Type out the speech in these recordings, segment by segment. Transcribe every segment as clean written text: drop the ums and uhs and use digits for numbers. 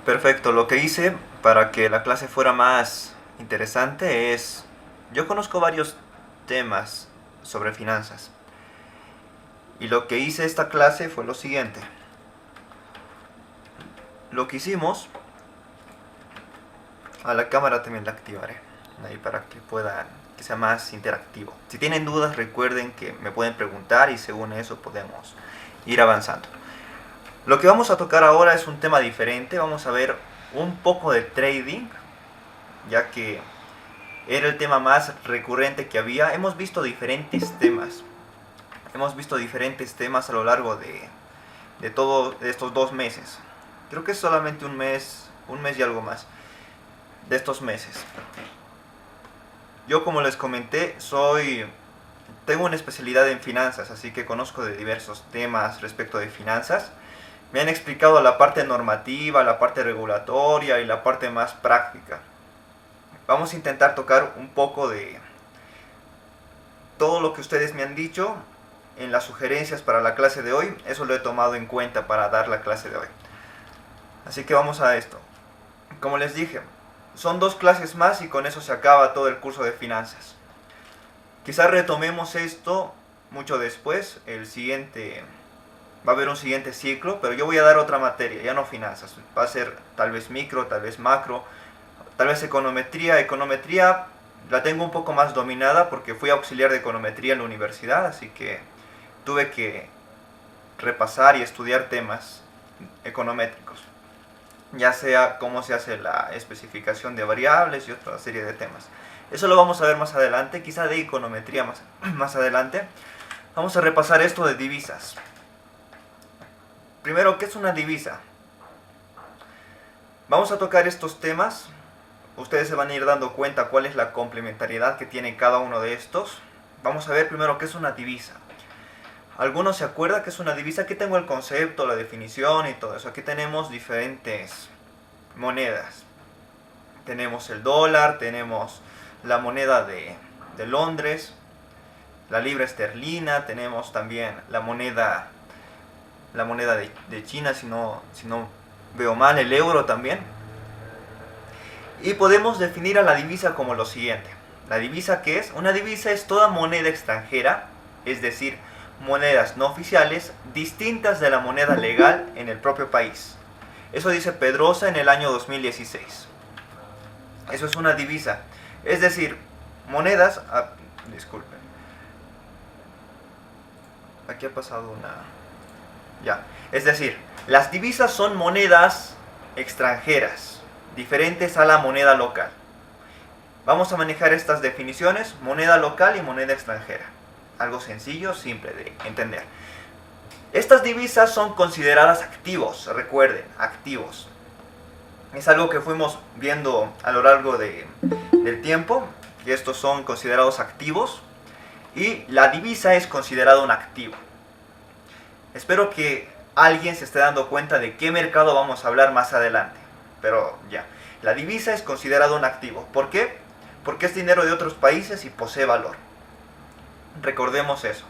Perfecto, lo que hice para que la clase fuera más interesante es, yo conozco varios temas sobre finanzas y lo que hice esta clase fue lo siguiente. Lo que hicimos, a la cámara también la activaré, ahí para que puedan, que sea más interactivo. Si tienen dudas recuerden que me pueden preguntar y según eso podemos ir avanzando. Lo que vamos a tocar ahora es un tema diferente, vamos a ver un poco de trading, ya que era el tema más recurrente que había. Hemos visto diferentes temas a lo largo de todos estos 2 meses. Creo que es solamente un mes y algo más de estos meses. Yo, como les comenté, tengo una especialidad en finanzas, así que conozco de diversos temas respecto de finanzas. Me han explicado la parte normativa, la parte regulatoria y la parte más práctica. Vamos a intentar tocar un poco de todo lo que ustedes me han dicho en las sugerencias para la clase de hoy. Eso lo he tomado en cuenta para dar la clase de hoy. Así que vamos a esto. Como les dije, son 2 clases más y con eso se acaba todo el curso de finanzas. Quizás retomemos esto mucho después, va a haber un siguiente ciclo, pero yo voy a dar otra materia, ya no finanzas. Va a ser tal vez micro, tal vez macro, tal vez econometría. Econometría la tengo un poco más dominada porque fui auxiliar de econometría en la universidad, así que tuve que repasar y estudiar temas econométricos, ya sea cómo se hace la especificación de variables y otra serie de temas. Eso lo vamos a ver más adelante, quizá de econometría más adelante. Vamos a repasar esto de divisas. Primero, ¿qué es una divisa? Vamos a tocar estos temas. Ustedes se van a ir dando cuenta cuál es la complementariedad que tiene cada uno de estos. Vamos a ver primero qué es una divisa. ¿Alguno se acuerda qué es una divisa? Aquí tengo el concepto, la definición y todo eso. Aquí tenemos diferentes monedas. Tenemos el dólar, tenemos la moneda de Londres, la libra esterlina, tenemos también la moneda de China, si no veo mal, el euro también. Y podemos definir a la divisa como lo siguiente. ¿La divisa qué es? Una divisa es toda moneda extranjera, es decir, monedas no oficiales distintas de la moneda legal en el propio país. Eso dice Pedrosa en el año 2016. Eso es una divisa. Es decir, monedas... disculpen. Aquí ha pasado una... Ya. Es decir, las divisas son monedas extranjeras, diferentes a la moneda local. Vamos a manejar estas definiciones, moneda local y moneda extranjera. Algo sencillo, simple de entender. Estas divisas son consideradas activos, recuerden, activos. Es algo que fuimos viendo a lo largo del tiempo, que estos son considerados activos y la divisa es considerada un activo. Espero que alguien se esté dando cuenta de qué mercado vamos a hablar más adelante, pero ya, la divisa es considerada un activo. ¿Por qué? Porque es dinero de otros países y posee valor. Recordemos eso.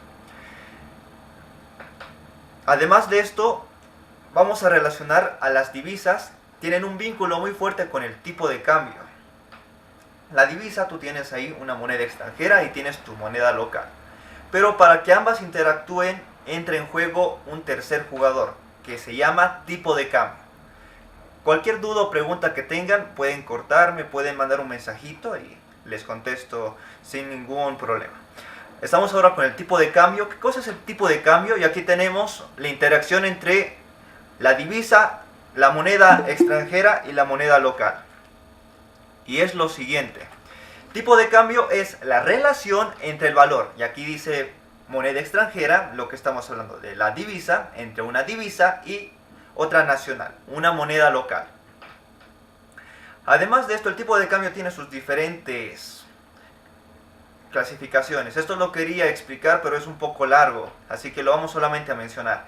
Además de esto, vamos a relacionar a las divisas, tienen un vínculo muy fuerte con el tipo de cambio. La divisa, tú tienes ahí una moneda extranjera y tienes tu moneda local. Pero para que ambas interactúen, entra en juego un tercer jugador, que se llama tipo de cambio. Cualquier duda o pregunta que tengan, pueden cortarme, pueden mandar un mensajito y les contesto sin ningún problema. Estamos ahora con el tipo de cambio. ¿Qué cosa es el tipo de cambio? Y aquí tenemos la interacción entre la divisa, la moneda extranjera y la moneda local. Y es lo siguiente. Tipo de cambio es la relación entre el valor. Y aquí dice moneda extranjera, lo que estamos hablando de la divisa, entre una divisa y otra nacional, una moneda local. Además de esto, el tipo de cambio tiene sus diferentes clasificaciones. Esto lo quería explicar, pero es un poco largo, así que lo vamos solamente a mencionar.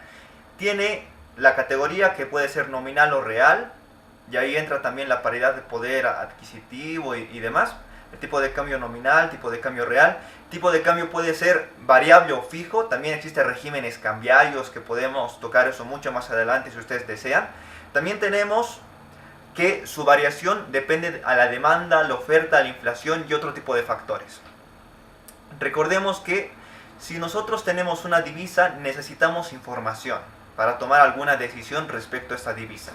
Tiene la categoría que puede ser nominal o real, y ahí entra también la paridad de poder adquisitivo y demás. El tipo de cambio nominal, tipo de cambio real. Tipo de cambio puede ser variable o fijo. También existen regímenes cambiarios que podemos tocar eso mucho más adelante si ustedes desean. También tenemos que su variación depende a la demanda, la oferta, la inflación y otro tipo de factores. Recordemos que si nosotros tenemos una divisa, necesitamos información para tomar alguna decisión respecto a esta divisa.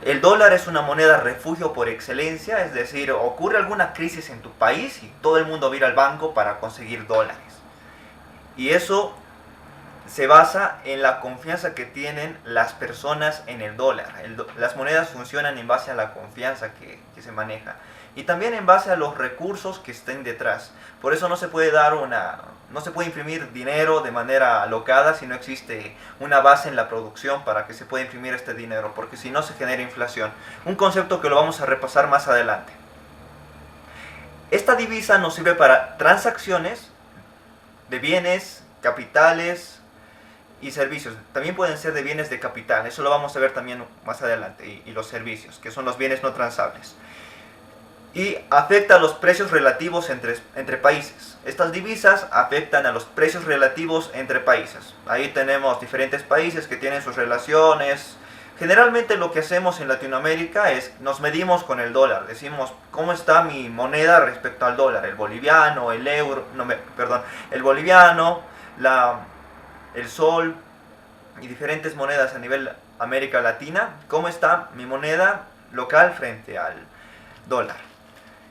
El dólar es una moneda refugio por excelencia, es decir, ocurre alguna crisis en tu país y todo el mundo va a ir al banco para conseguir dólares. Y eso se basa en la confianza que tienen las personas en el dólar. Las monedas funcionan en base a la confianza que se maneja. Y también en base a los recursos que estén detrás. Por eso no se puede no se puede imprimir dinero de manera alocada si no existe una base en la producción para que se pueda imprimir este dinero, porque si no se genera inflación. Un concepto que lo vamos a repasar más adelante. Esta divisa nos sirve para transacciones de bienes, capitales y servicios. También pueden ser de bienes de capital, eso lo vamos a ver también más adelante, y los servicios, que son los bienes no transables. Y afecta a los precios relativos entre países. Estas divisas afectan a los precios relativos entre países. Ahí tenemos diferentes países que tienen sus relaciones. Generalmente lo que hacemos en Latinoamérica es nos medimos con el dólar. Decimos, ¿cómo está mi moneda respecto al dólar? El boliviano, el euro, el boliviano, el sol y diferentes monedas a nivel América Latina. ¿Cómo está mi moneda local frente al dólar?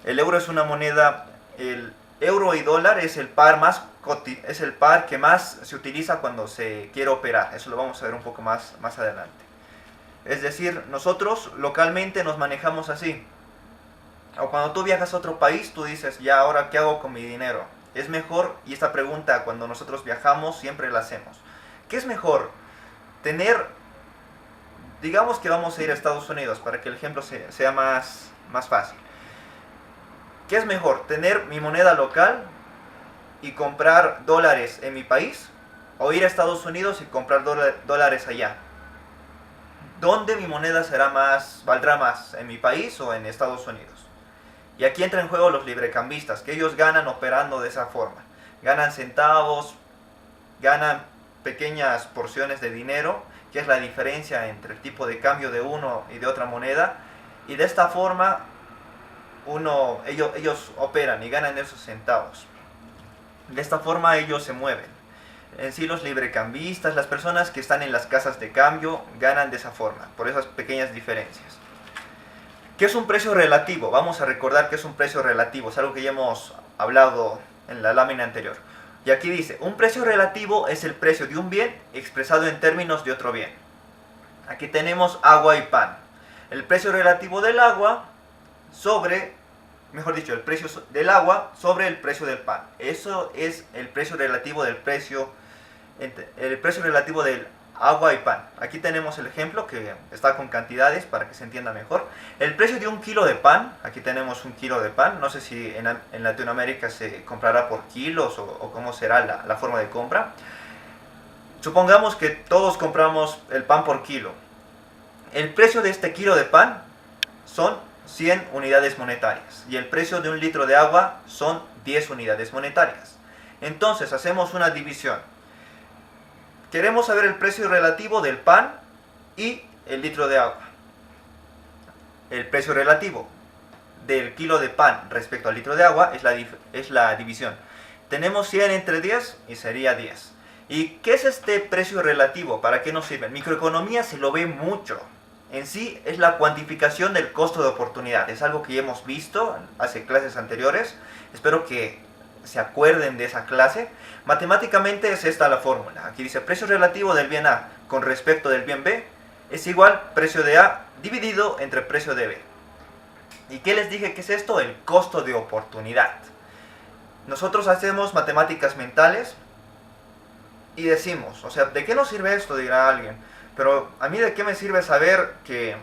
El euro es una moneda, el euro y dólar es el par que más se utiliza cuando se quiere operar. Eso lo vamos a ver un poco más adelante. Es decir, nosotros localmente nos manejamos así. O cuando tú viajas a otro país, tú dices, ya, ahora, ¿qué hago con mi dinero? Es mejor, y esta pregunta cuando nosotros viajamos siempre la hacemos. ¿Qué es mejor? Digamos que vamos a ir a Estados Unidos para que el ejemplo sea más fácil. ¿Qué es mejor? ¿Tener mi moneda local y comprar dólares en mi país? ¿O ir a Estados Unidos y comprar dólares allá? ¿Dónde mi moneda valdrá más? ¿En mi país o en Estados Unidos? Y aquí entran en juego los librecambistas, que ellos ganan operando de esa forma. Ganan centavos, ganan pequeñas porciones de dinero, que es la diferencia entre el tipo de cambio de uno y de otra moneda. Y de esta forma ellos operan y ganan esos centavos. De esta forma ellos se mueven. En sí los librecambistas, las personas que están en las casas de cambio, ganan de esa forma, por esas pequeñas diferencias. ¿Qué es un precio relativo? Vamos a recordar que es un precio relativo, es algo que ya hemos hablado en la lámina anterior. Y aquí dice, un precio relativo es el precio de un bien expresado en términos de otro bien. Aquí tenemos agua y pan. El precio relativo del agua el precio del agua sobre el precio del pan. Eso es el precio relativo del agua y pan. Aquí tenemos el ejemplo que está con cantidades para que se entienda mejor. El precio de un kilo de pan, aquí tenemos un kilo de pan, no sé si en Latinoamérica se comprará por kilos o cómo será la forma de compra. Supongamos que todos compramos el pan por kilo. El precio de este kilo de pan son 100 unidades monetarias y el precio de un litro de agua son 10 unidades monetarias. Entonces hacemos una división. Queremos saber el precio relativo del pan y el litro de agua. El precio relativo del kilo de pan respecto al litro de agua es la división. Tenemos 100 entre 10 y sería 10. ¿Y qué es este precio relativo? ¿Para qué nos sirve? En microeconomía se lo ve mucho. En sí es la cuantificación del costo de oportunidad. Es algo que ya hemos visto hace clases anteriores. Espero que se acuerden de esa clase. Matemáticamente es esta la fórmula. Aquí dice precio relativo del bien A con respecto del bien B es igual precio de A dividido entre precio de B. ¿Y qué les dije que es esto? El costo de oportunidad. Nosotros hacemos matemáticas mentales y decimos, o sea, ¿de qué nos sirve esto? Dirá alguien. Pero a mí, ¿de qué me sirve saber que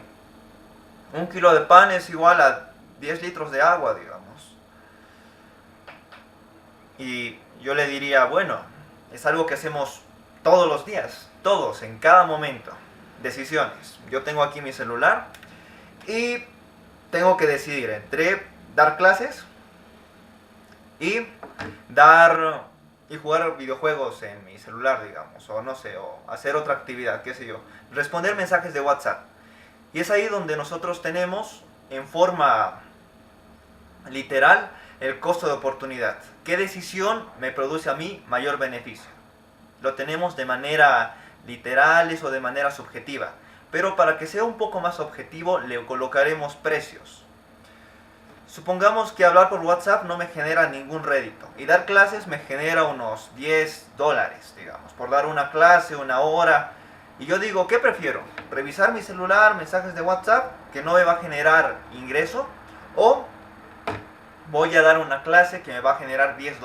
un kilo de pan es igual a 10 litros de agua, digamos? Y yo le diría, bueno, es algo que hacemos todos los días, todos, en cada momento. Decisiones. Yo tengo aquí mi celular y tengo que decidir entre dar clases y jugar videojuegos en mi celular, digamos, o no sé, o hacer otra actividad, qué sé yo, responder mensajes de WhatsApp. Y es ahí donde nosotros tenemos en forma literal el costo de oportunidad. ¿Qué decisión me produce a mí mayor beneficio? Lo tenemos de manera literal o de manera subjetiva. Pero para que sea un poco más objetivo le colocaremos precios. Supongamos que hablar por WhatsApp no me genera ningún rédito y dar clases me genera unos $10, digamos, por dar una clase, una hora. Y yo digo, ¿qué prefiero? ¿Revisar mi celular, mensajes de WhatsApp, que no me va a generar ingreso? ¿O voy a dar una clase que me va a generar $10?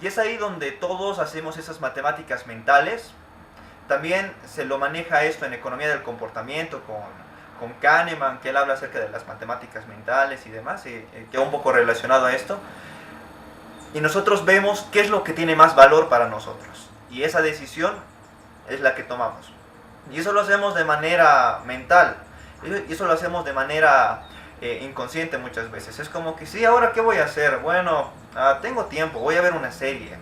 Y es ahí donde todos hacemos esas matemáticas mentales. También se lo maneja esto en economía del comportamiento con Kahneman, que él habla acerca de las matemáticas mentales y demás, y queda un poco relacionado a esto. Y nosotros vemos qué es lo que tiene más valor para nosotros. Y esa decisión es la que tomamos. Y eso lo hacemos de manera mental. Y eso lo hacemos de manera inconsciente muchas veces. Es como que, sí, ¿ahora qué voy a hacer? Bueno, tengo tiempo, voy a ver una serie.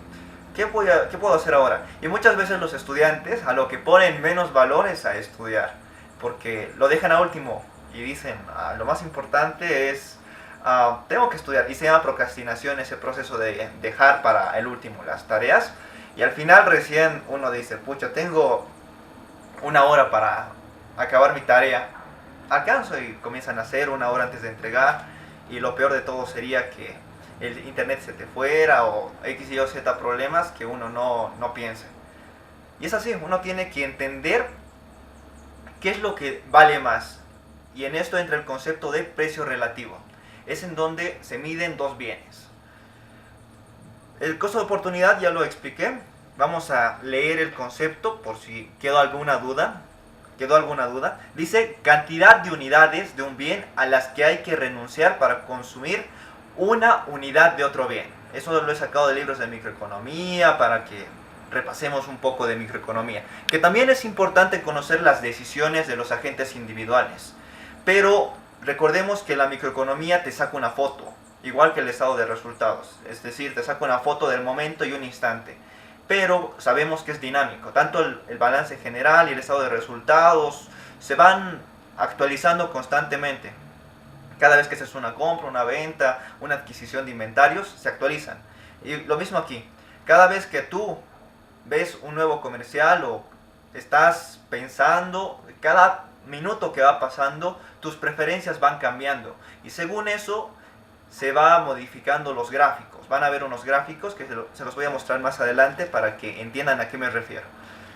¿Qué puedo hacer ahora? Y muchas veces los estudiantes a lo que ponen menos valor es a estudiar. Porque lo dejan a último y dicen, lo más importante es, tengo que estudiar. Y se llama procrastinación ese proceso de dejar para el último las tareas. Y al final recién uno dice, pucha, tengo una hora para acabar mi tarea. Alcanzo y comienzan a hacer una hora antes de entregar. Y lo peor de todo sería que el internet se te fuera o X y O Z problemas que uno no piense. Y es así, uno tiene que entender qué es lo que vale más. Y en esto entra el concepto de precio relativo. Es en donde se miden dos bienes. El costo de oportunidad ya lo expliqué. Vamos a leer el concepto por si quedó alguna duda. Dice cantidad de unidades de un bien a las que hay que renunciar para consumir una unidad de otro bien. Eso lo he sacado de libros de microeconomía para que repasemos un poco de microeconomía. Que también es importante conocer las decisiones de los agentes individuales. Pero recordemos que la microeconomía te saca una foto, igual que el estado de resultados. Es decir, te saca una foto del momento y un instante. Pero sabemos que es dinámico. Tanto el balance general y el estado de resultados se van actualizando constantemente. Cada vez que se hace una compra, una venta, una adquisición de inventarios, se actualizan. Y lo mismo aquí. Cada vez que tú ves un nuevo comercial o estás pensando, cada minuto que va pasando, tus preferencias van cambiando. Y según eso, se va modificando los gráficos. Van a ver unos gráficos que se los voy a mostrar más adelante para que entiendan a qué me refiero.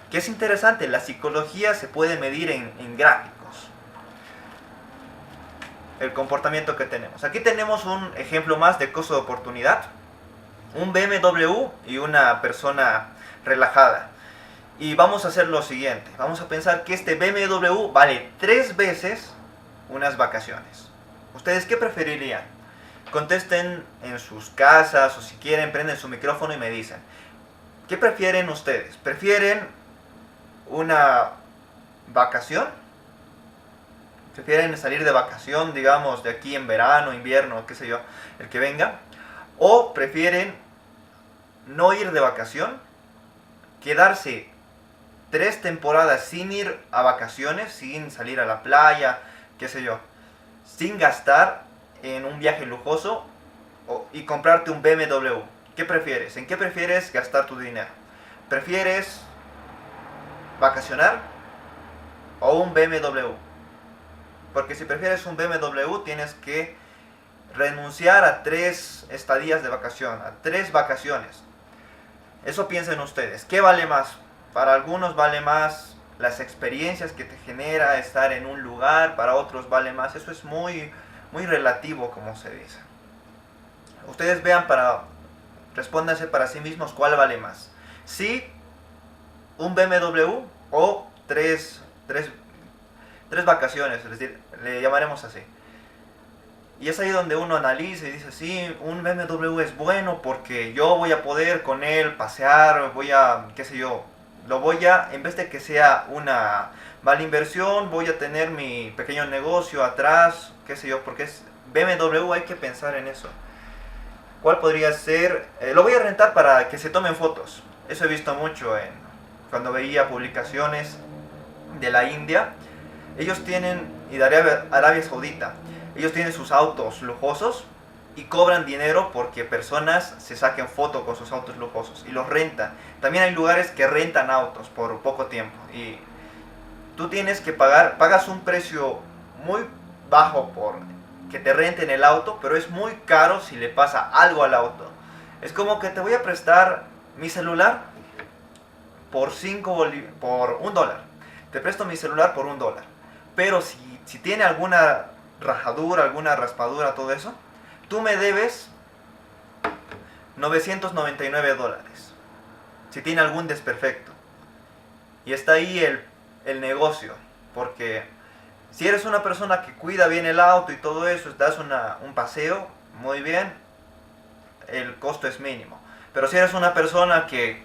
Que es interesante, la psicología se puede medir en gráficos. El comportamiento que tenemos. Aquí tenemos un ejemplo más de costo de oportunidad. Un BMW y una persona relajada. Y vamos a hacer lo siguiente. Vamos a pensar que este BMW vale 3 veces unas vacaciones. ¿Ustedes qué preferirían? Contesten en sus casas o si quieren prenden su micrófono y me dicen. ¿Qué prefieren ustedes? ¿Prefieren una vacación? ¿Prefieren salir de vacación, digamos, de aquí en verano, invierno, qué sé yo, el que venga? ¿O prefieren no ir de vacación, quedarse 3 temporadas sin ir a vacaciones, sin salir a la playa, qué sé yo, sin gastar en un viaje lujoso y comprarte un BMW? ¿Qué prefieres? ¿En qué prefieres gastar tu dinero? ¿Prefieres vacacionar o un BMW? Porque si prefieres un BMW tienes que renunciar a 3 estadías de vacación, a 3 vacaciones. Eso piensen ustedes. ¿Qué vale más? Para algunos vale más las experiencias que te genera estar en un lugar, para otros vale más. Eso es muy relativo, como se dice. Ustedes vean, respóndanse para sí mismos cuál vale más. Si un BMW o 3 vacaciones, es decir, le llamaremos así. Y es ahí donde uno analiza y dice, sí, un BMW es bueno porque yo voy a poder con él pasear, qué sé yo, en vez de que sea una mala inversión, voy a tener mi pequeño negocio atrás, qué sé yo, porque es BMW, hay que pensar en eso. ¿Cuál podría ser? Lo voy a rentar para que se tomen fotos. Eso he visto mucho cuando veía publicaciones de la India. Ellos tienen, y de Arabia Saudita, ellos tienen sus autos lujosos y cobran dinero porque personas se saquen foto con sus autos lujosos y los rentan. También hay lugares que rentan autos por poco tiempo y tú tienes que pagas un precio muy bajo por que te renten el auto, pero es muy caro si le pasa algo al auto. Es como que te voy a prestar mi celular por $1. Te presto mi celular por $1. Pero si tiene alguna rajadura, alguna raspadura, todo eso, tú me debes $999. Si tiene algún desperfecto. Y está ahí el negocio. Porque si eres una persona que cuida bien el auto y todo eso, das un paseo, muy bien, el costo es mínimo. Pero si eres una persona que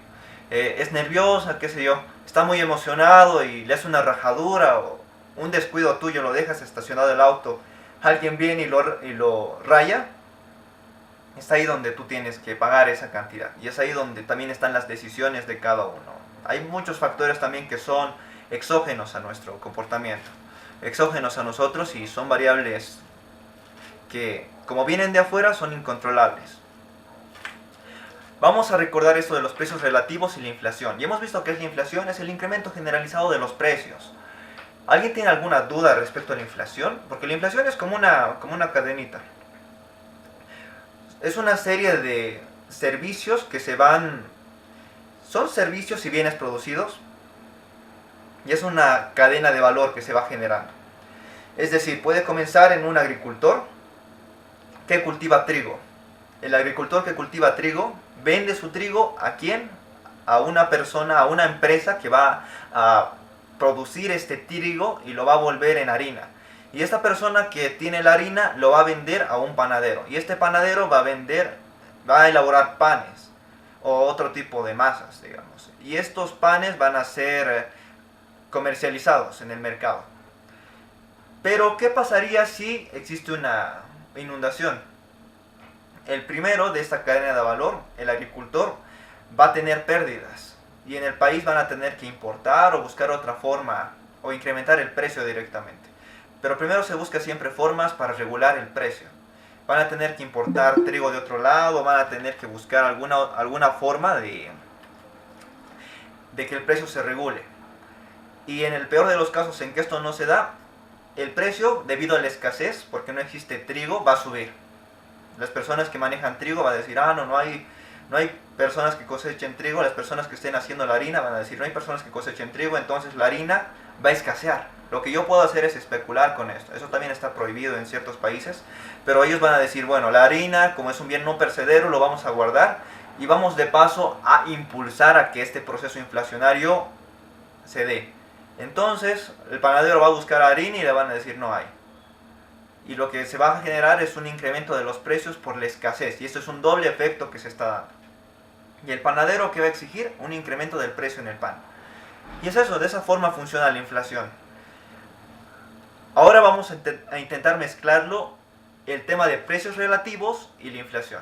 es nerviosa, qué sé yo, está muy emocionado y le hace una rajadura o un descuido tuyo, lo dejas estacionado el auto, alguien viene y lo raya, está ahí donde tú tienes que pagar esa cantidad. Y es ahí donde también están las decisiones de cada uno. Hay muchos factores también que son exógenos a nuestro comportamiento, exógenos a nosotros, y son variables que, como vienen de afuera, son incontrolables. Vamos a recordar esto de los precios relativos y la inflación. Y hemos visto que la inflación es el incremento generalizado de los precios. ¿Alguien tiene alguna duda respecto a la inflación? Porque la inflación es como una cadenita. Es una serie de servicios que son servicios y bienes producidos, y es una cadena de valor que se va generando. Es decir, puede comenzar en un agricultor que cultiva trigo. El agricultor que cultiva trigo vende su trigo ¿a quién? A una persona, a una empresa que va a producir este trigo y lo va a volver en harina. Y esta persona que tiene la harina lo va a vender a un panadero. Y este panadero va a elaborar panes o otro tipo de masas, digamos. Y estos panes van a ser comercializados en el mercado. Pero ¿qué pasaría si existe una inundación? El primero de esta cadena de valor, el agricultor, va a tener pérdidas. Y en el país van a tener que importar o buscar otra forma o incrementar el precio directamente. Pero primero se busca siempre formas para regular el precio. Van a tener que importar trigo de otro lado, van a tener que buscar alguna forma de que el precio se regule. Y en el peor de los casos en que esto no se da, el precio, debido a la escasez, porque no existe trigo, va a subir. Las personas que manejan trigo van a decir, no hay personas que cosechen trigo. Las personas que estén haciendo la harina van a decir, no hay personas que cosechen trigo, entonces la harina va a escasear. Lo que yo puedo hacer es especular con esto. Eso también está prohibido en ciertos países, pero ellos van a decir, bueno, la harina, como es un bien no perecedero, lo vamos a guardar y vamos de paso a impulsar a que este proceso inflacionario se dé. Entonces el panadero va a buscar harina y le van a decir, no hay. Y lo que se va a generar es un incremento de los precios por la escasez. Y esto es un doble efecto que se está dando. Y el panadero, ¿qué va a exigir? Un incremento del precio en el pan. Y es eso, de esa forma funciona la inflación. Ahora vamos a intentar mezclarlo, el tema de precios relativos y la inflación.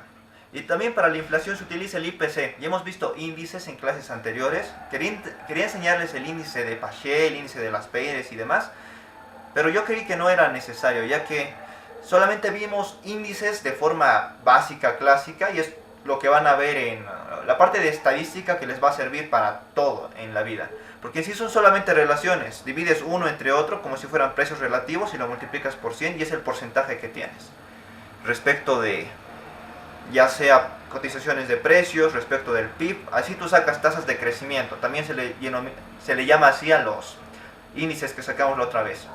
Y también para la inflación se utiliza el IPC. Ya hemos visto índices en clases anteriores. Quería enseñarles el índice de Paget, el índice de las Pérez y demás. Pero yo creí que no era necesario, ya que solamente vimos índices de forma básica, clásica, y es lo que van a ver en la parte de estadística que les va a servir para todo en la vida. Porque en sí son solamente relaciones, divides uno entre otro como si fueran precios relativos y lo multiplicas por 100 y es el porcentaje que tienes. Respecto de, ya sea cotizaciones de precios, respecto del PIB, así tú sacas tasas de crecimiento. También se le llama así a los índices que sacamos la otra vez.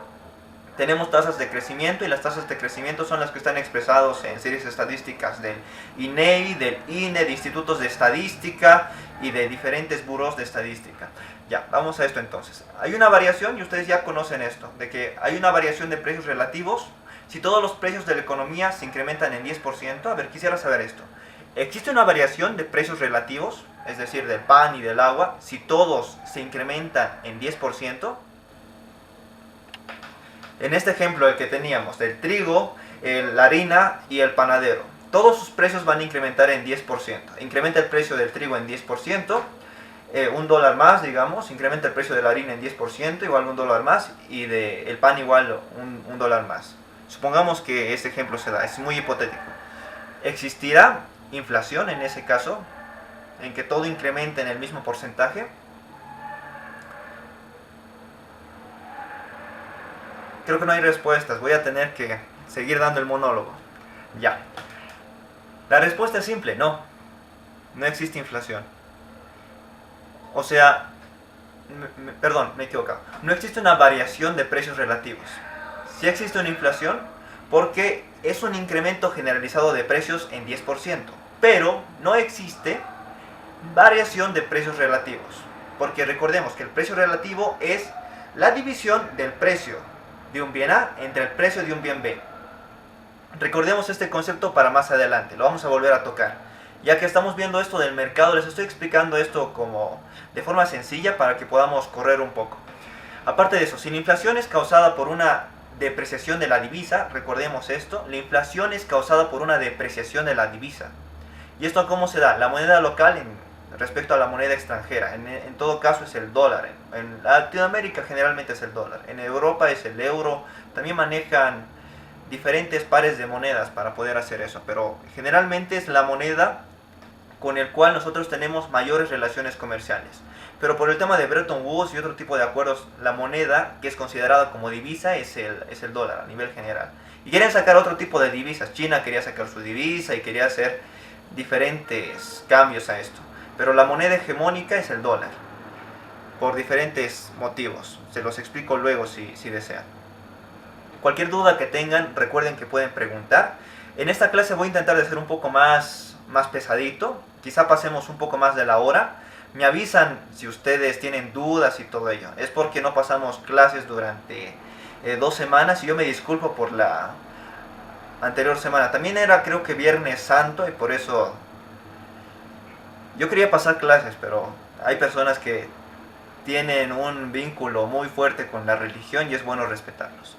Tenemos tasas de crecimiento y las tasas de crecimiento son las que están expresados en series estadísticas del INEGI, del INE, de institutos de estadística y de diferentes burós de estadística. Ya, vamos a esto entonces. Hay una variación, y ustedes ya conocen esto, de que hay una variación de precios relativos. Si todos los precios de la economía se incrementan en 10%, a ver, quisiera saber esto. ¿Existe una variación de precios relativos, es decir, del pan y del agua, si todos se incrementan en 10%? En este ejemplo el que teníamos, del trigo, la harina y el panadero, todos sus precios van a incrementar en 10%. Incrementa el precio del trigo en 10%, $1 más, digamos, incrementa el precio de la harina en 10%, igual $1 más, y el pan igual $1 más. Supongamos que este ejemplo se da, es muy hipotético. ¿Existirá inflación en ese caso? ¿En que todo incremente en el mismo porcentaje? Creo que no hay respuestas, voy a tener que seguir dando el monólogo. Ya. La respuesta es simple, no. No existe inflación. O sea, perdón, me he equivocado. No existe una variación de precios relativos. Sí existe una inflación porque es un incremento generalizado de precios en 10%. Pero no existe variación de precios relativos. Porque recordemos que el precio relativo es la división del precio de un bien A entre el precio de un bien B. Recordemos este concepto para más adelante, lo vamos a volver a tocar. Ya que estamos viendo esto del mercado, les estoy explicando esto como de forma sencilla para que podamos correr un poco. Aparte de eso, si la inflación es causada por una depreciación de la divisa, recordemos esto, la inflación es causada por una depreciación de la divisa. ¿Y esto cómo se da? La moneda local respecto a la moneda extranjera, en todo caso es el dólar. En Latinoamérica generalmente es el dólar, en Europa es el euro, también manejan diferentes pares de monedas para poder hacer eso, pero generalmente es la moneda con el cual nosotros tenemos mayores relaciones comerciales. Pero por el tema de Bretton Woods y otro tipo de acuerdos, la moneda que es considerada como divisa es el dólar a nivel general. Y quieren sacar otro tipo de divisas. China quería sacar su divisa y quería hacer diferentes cambios a esto. Pero la moneda hegemónica es el dólar, por diferentes motivos. Se los explico luego si desean. Cualquier duda que tengan, recuerden que pueden preguntar. En esta clase voy a intentar de ser un poco más pesadito. Quizá pasemos un poco más de la hora. Me avisan si ustedes tienen dudas y todo ello. Es porque no pasamos clases durante 2 semanas y yo me disculpo por la anterior semana. También era, creo que, Viernes Santo y por eso yo quería pasar clases, pero hay personas que tienen un vínculo muy fuerte con la religión y es bueno respetarlos.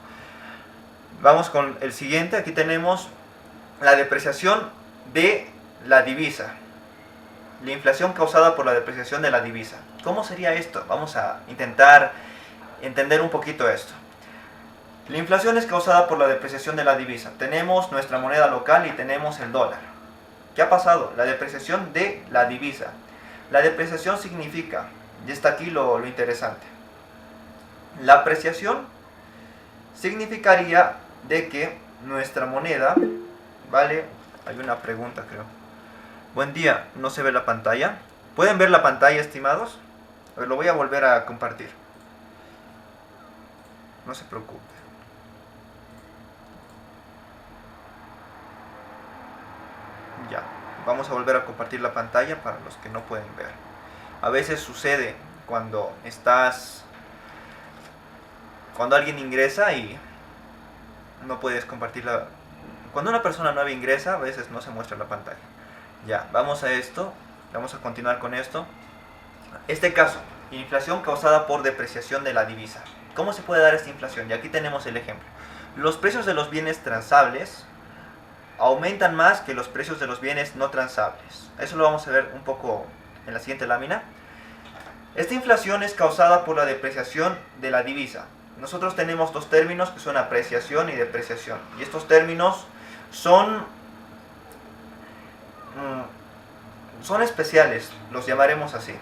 Vamos con el siguiente. Aquí tenemos la depreciación de la divisa. La inflación causada por la depreciación de la divisa. ¿Cómo sería esto? Vamos a intentar entender un poquito esto. La inflación es causada por la depreciación de la divisa. Tenemos nuestra moneda local y tenemos el dólar. ¿Qué ha pasado? La depreciación de la divisa. La depreciación significa, y está aquí lo interesante, la apreciación significaría de que nuestra moneda, ¿vale? Hay una pregunta, creo. Buen día, ¿no se ve la pantalla? ¿Pueden ver la pantalla, estimados? A ver, lo voy a volver a compartir. No se preocupe. Ya, vamos a volver a compartir la pantalla para los que no pueden ver. A veces sucede cuando alguien ingresa y no puedes compartirla. Cuando una persona nueva ingresa, a veces no se muestra la pantalla. Ya, vamos a esto, vamos a continuar con esto. Este caso, inflación causada por depreciación de la divisa. ¿Cómo se puede dar esta inflación? Y aquí tenemos el ejemplo. Los precios de los bienes transables aumentan más que los precios de los bienes no transables. Eso lo vamos a ver un poco en la siguiente lámina. Esta inflación es causada por la depreciación de la divisa. Nosotros tenemos dos términos que son apreciación y depreciación. Y estos términos son especiales, los llamaremos así.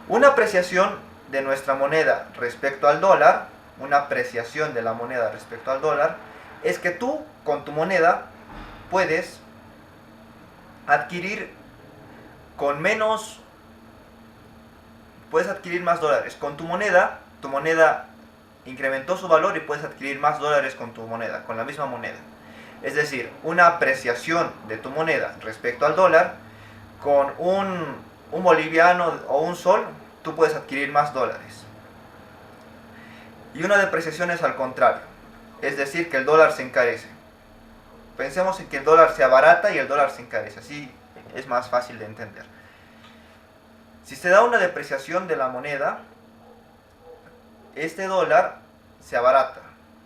Una apreciación de nuestra moneda respecto al dólar, una apreciación de la moneda respecto al dólar, es que tú con tu moneda puedes adquirir más dólares. Con tu moneda incrementó su valor y puedes adquirir más dólares con tu moneda, con la misma moneda. Es decir, una apreciación de tu moneda respecto al dólar, con un boliviano o un sol, tú puedes adquirir más dólares. Y una depreciación es al contrario, es decir, que el dólar se encarece. Pensemos en que el dólar se abarata y el dólar se encarece, así es más fácil de entender. Si se da una depreciación de la moneda, este dólar se abarata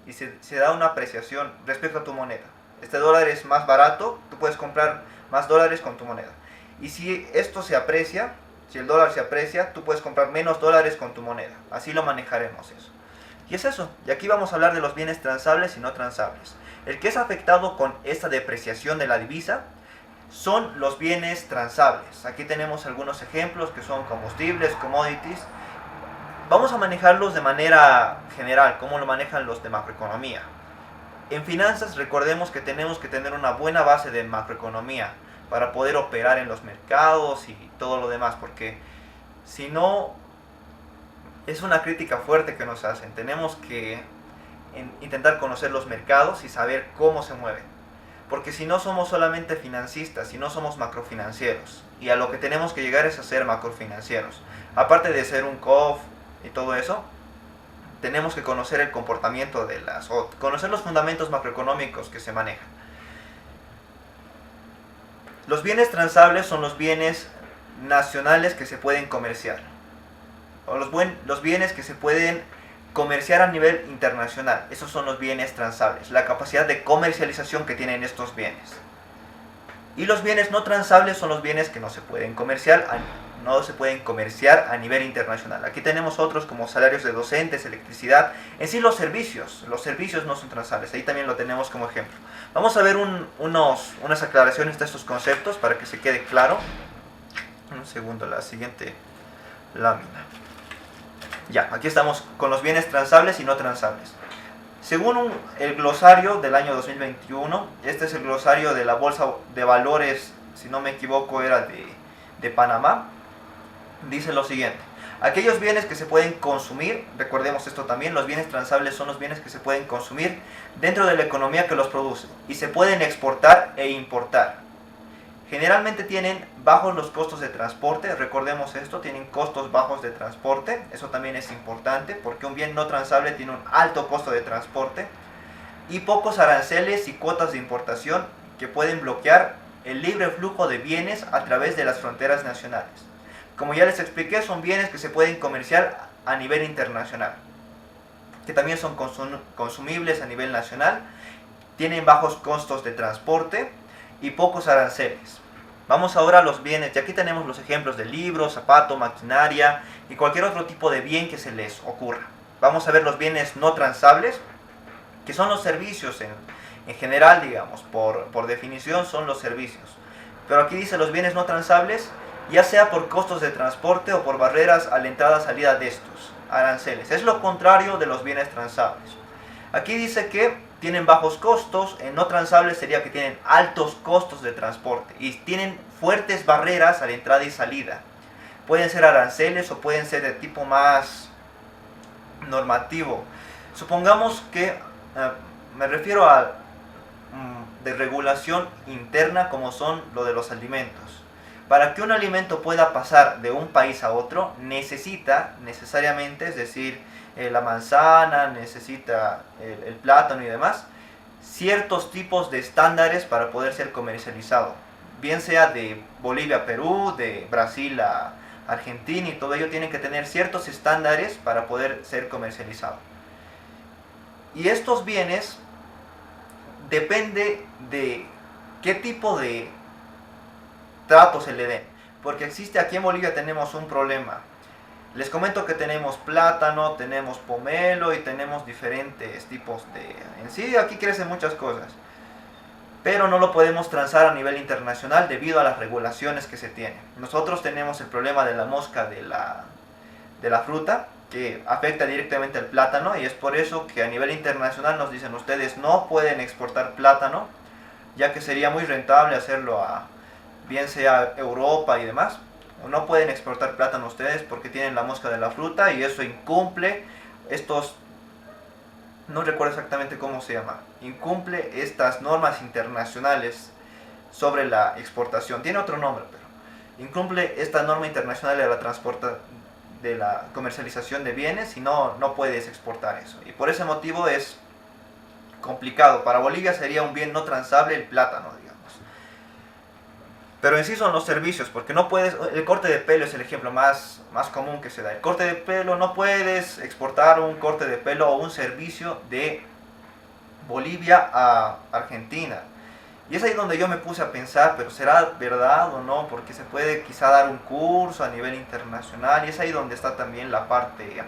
y se da una apreciación respecto a tu moneda. Este dólar es más barato, tú puedes comprar más dólares con tu moneda. Y si esto se aprecia, Si el dólar se aprecia, tú puedes comprar menos dólares con tu moneda. Así lo manejaremos eso. Y es eso. Y aquí vamos a hablar de los bienes transables y no transables. El que es afectado con esta depreciación de la divisa son los bienes transables. Aquí tenemos algunos ejemplos que son combustibles, commodities. Vamos a manejarlos de manera general, como lo manejan los de macroeconomía. En finanzas recordemos que tenemos que tener una buena base de macroeconomía para poder operar en los mercados y todo lo demás, porque si no, es una crítica fuerte que nos hacen. Tenemos que intentar conocer los mercados y saber cómo se mueven, porque si no somos solamente financistas, si no somos macrofinancieros, y a lo que tenemos que llegar es a ser macrofinancieros. Aparte de ser un COF y todo eso, tenemos que conocer el comportamiento o conocer los fundamentos macroeconómicos que se manejan. Los bienes transables son los bienes nacionales que se pueden comerciar, o los bienes que se pueden comerciar a nivel internacional. Esos son los bienes transables, la capacidad de comercialización que tienen estos bienes. Y los bienes no transables son los bienes que no se pueden comerciar a nivel internacional. Aquí tenemos otros como salarios de docentes, electricidad, en sí los servicios no son transables, ahí también lo tenemos como ejemplo. Vamos a ver unas aclaraciones de estos conceptos para que se quede claro. Un segundo, la siguiente lámina. Ya, aquí estamos con los bienes transables y no transables. Según el glosario del año 2021, este es el glosario de la Bolsa de Valores, si no me equivoco era de Panamá, dice lo siguiente: aquellos bienes que se pueden consumir, recordemos esto también, los bienes transables son los bienes que se pueden consumir dentro de la economía que los produce y se pueden exportar e importar. Generalmente tienen bajos los costos de transporte, recordemos esto, tienen costos bajos de transporte, eso también es importante porque un bien no transable tiene un alto costo de transporte, y pocos aranceles y cuotas de importación que pueden bloquear el libre flujo de bienes a través de las fronteras nacionales. Como ya les expliqué, son bienes que se pueden comerciar a nivel internacional, que también son consumibles a nivel nacional, tienen bajos costos de transporte y pocos aranceles. Vamos ahora a los bienes, y aquí tenemos los ejemplos de libros, zapato, maquinaria y cualquier otro tipo de bien que se les ocurra. Vamos a ver los bienes no transables, que son los servicios en general, digamos, por definición son los servicios. Pero aquí dice los bienes no transables, ya sea por costos de transporte o por barreras a la entrada-salida de estos, aranceles. Es lo contrario de los bienes transables. Aquí dice que tienen bajos costos, en no transables sería que tienen altos costos de transporte y tienen fuertes barreras a la entrada y salida. Pueden ser aranceles o pueden ser de tipo más normativo. Supongamos que, me refiero a de regulación interna, como son lo de los alimentos. Para que un alimento pueda pasar de un país a otro, necesita necesariamente, es decir, la manzana, necesita el plátano y demás, ciertos tipos de estándares para poder ser comercializado, bien sea de Bolivia a Perú, de Brasil a Argentina, y todo ello tiene que tener ciertos estándares para poder ser comercializado. Y estos bienes depende de qué tipo de trato se le den, porque existe, aquí en Bolivia tenemos un problema. Les comento que tenemos plátano, tenemos pomelo y tenemos diferentes tipos de... En sí, aquí crecen muchas cosas, pero no lo podemos transar a nivel internacional debido a las regulaciones que se tienen. Nosotros tenemos el problema de la mosca de la fruta, que afecta directamente al plátano, y es por eso que a nivel internacional nos dicen: ustedes no pueden exportar plátano, ya que sería muy rentable hacerlo a bien sea Europa y demás. No pueden exportar plátano ustedes porque tienen la mosca de la fruta, y eso incumple estos, no recuerdo exactamente cómo se llama, incumple estas normas internacionales sobre la exportación. Tiene otro nombre, pero incumple esta norma internacional de la comercialización de bienes, y no puedes exportar eso. Y por ese motivo es complicado. Para Bolivia sería un bien no transable el plátano, digamos. Pero en sí son los servicios, porque no puedes, el corte de pelo es el ejemplo más común que se da. El corte de pelo, no puedes exportar un corte de pelo o un servicio de Bolivia a Argentina. Y es ahí donde yo me puse a pensar, pero ¿será verdad o no? Porque se puede quizá dar un curso a nivel internacional, y es ahí donde está también la parte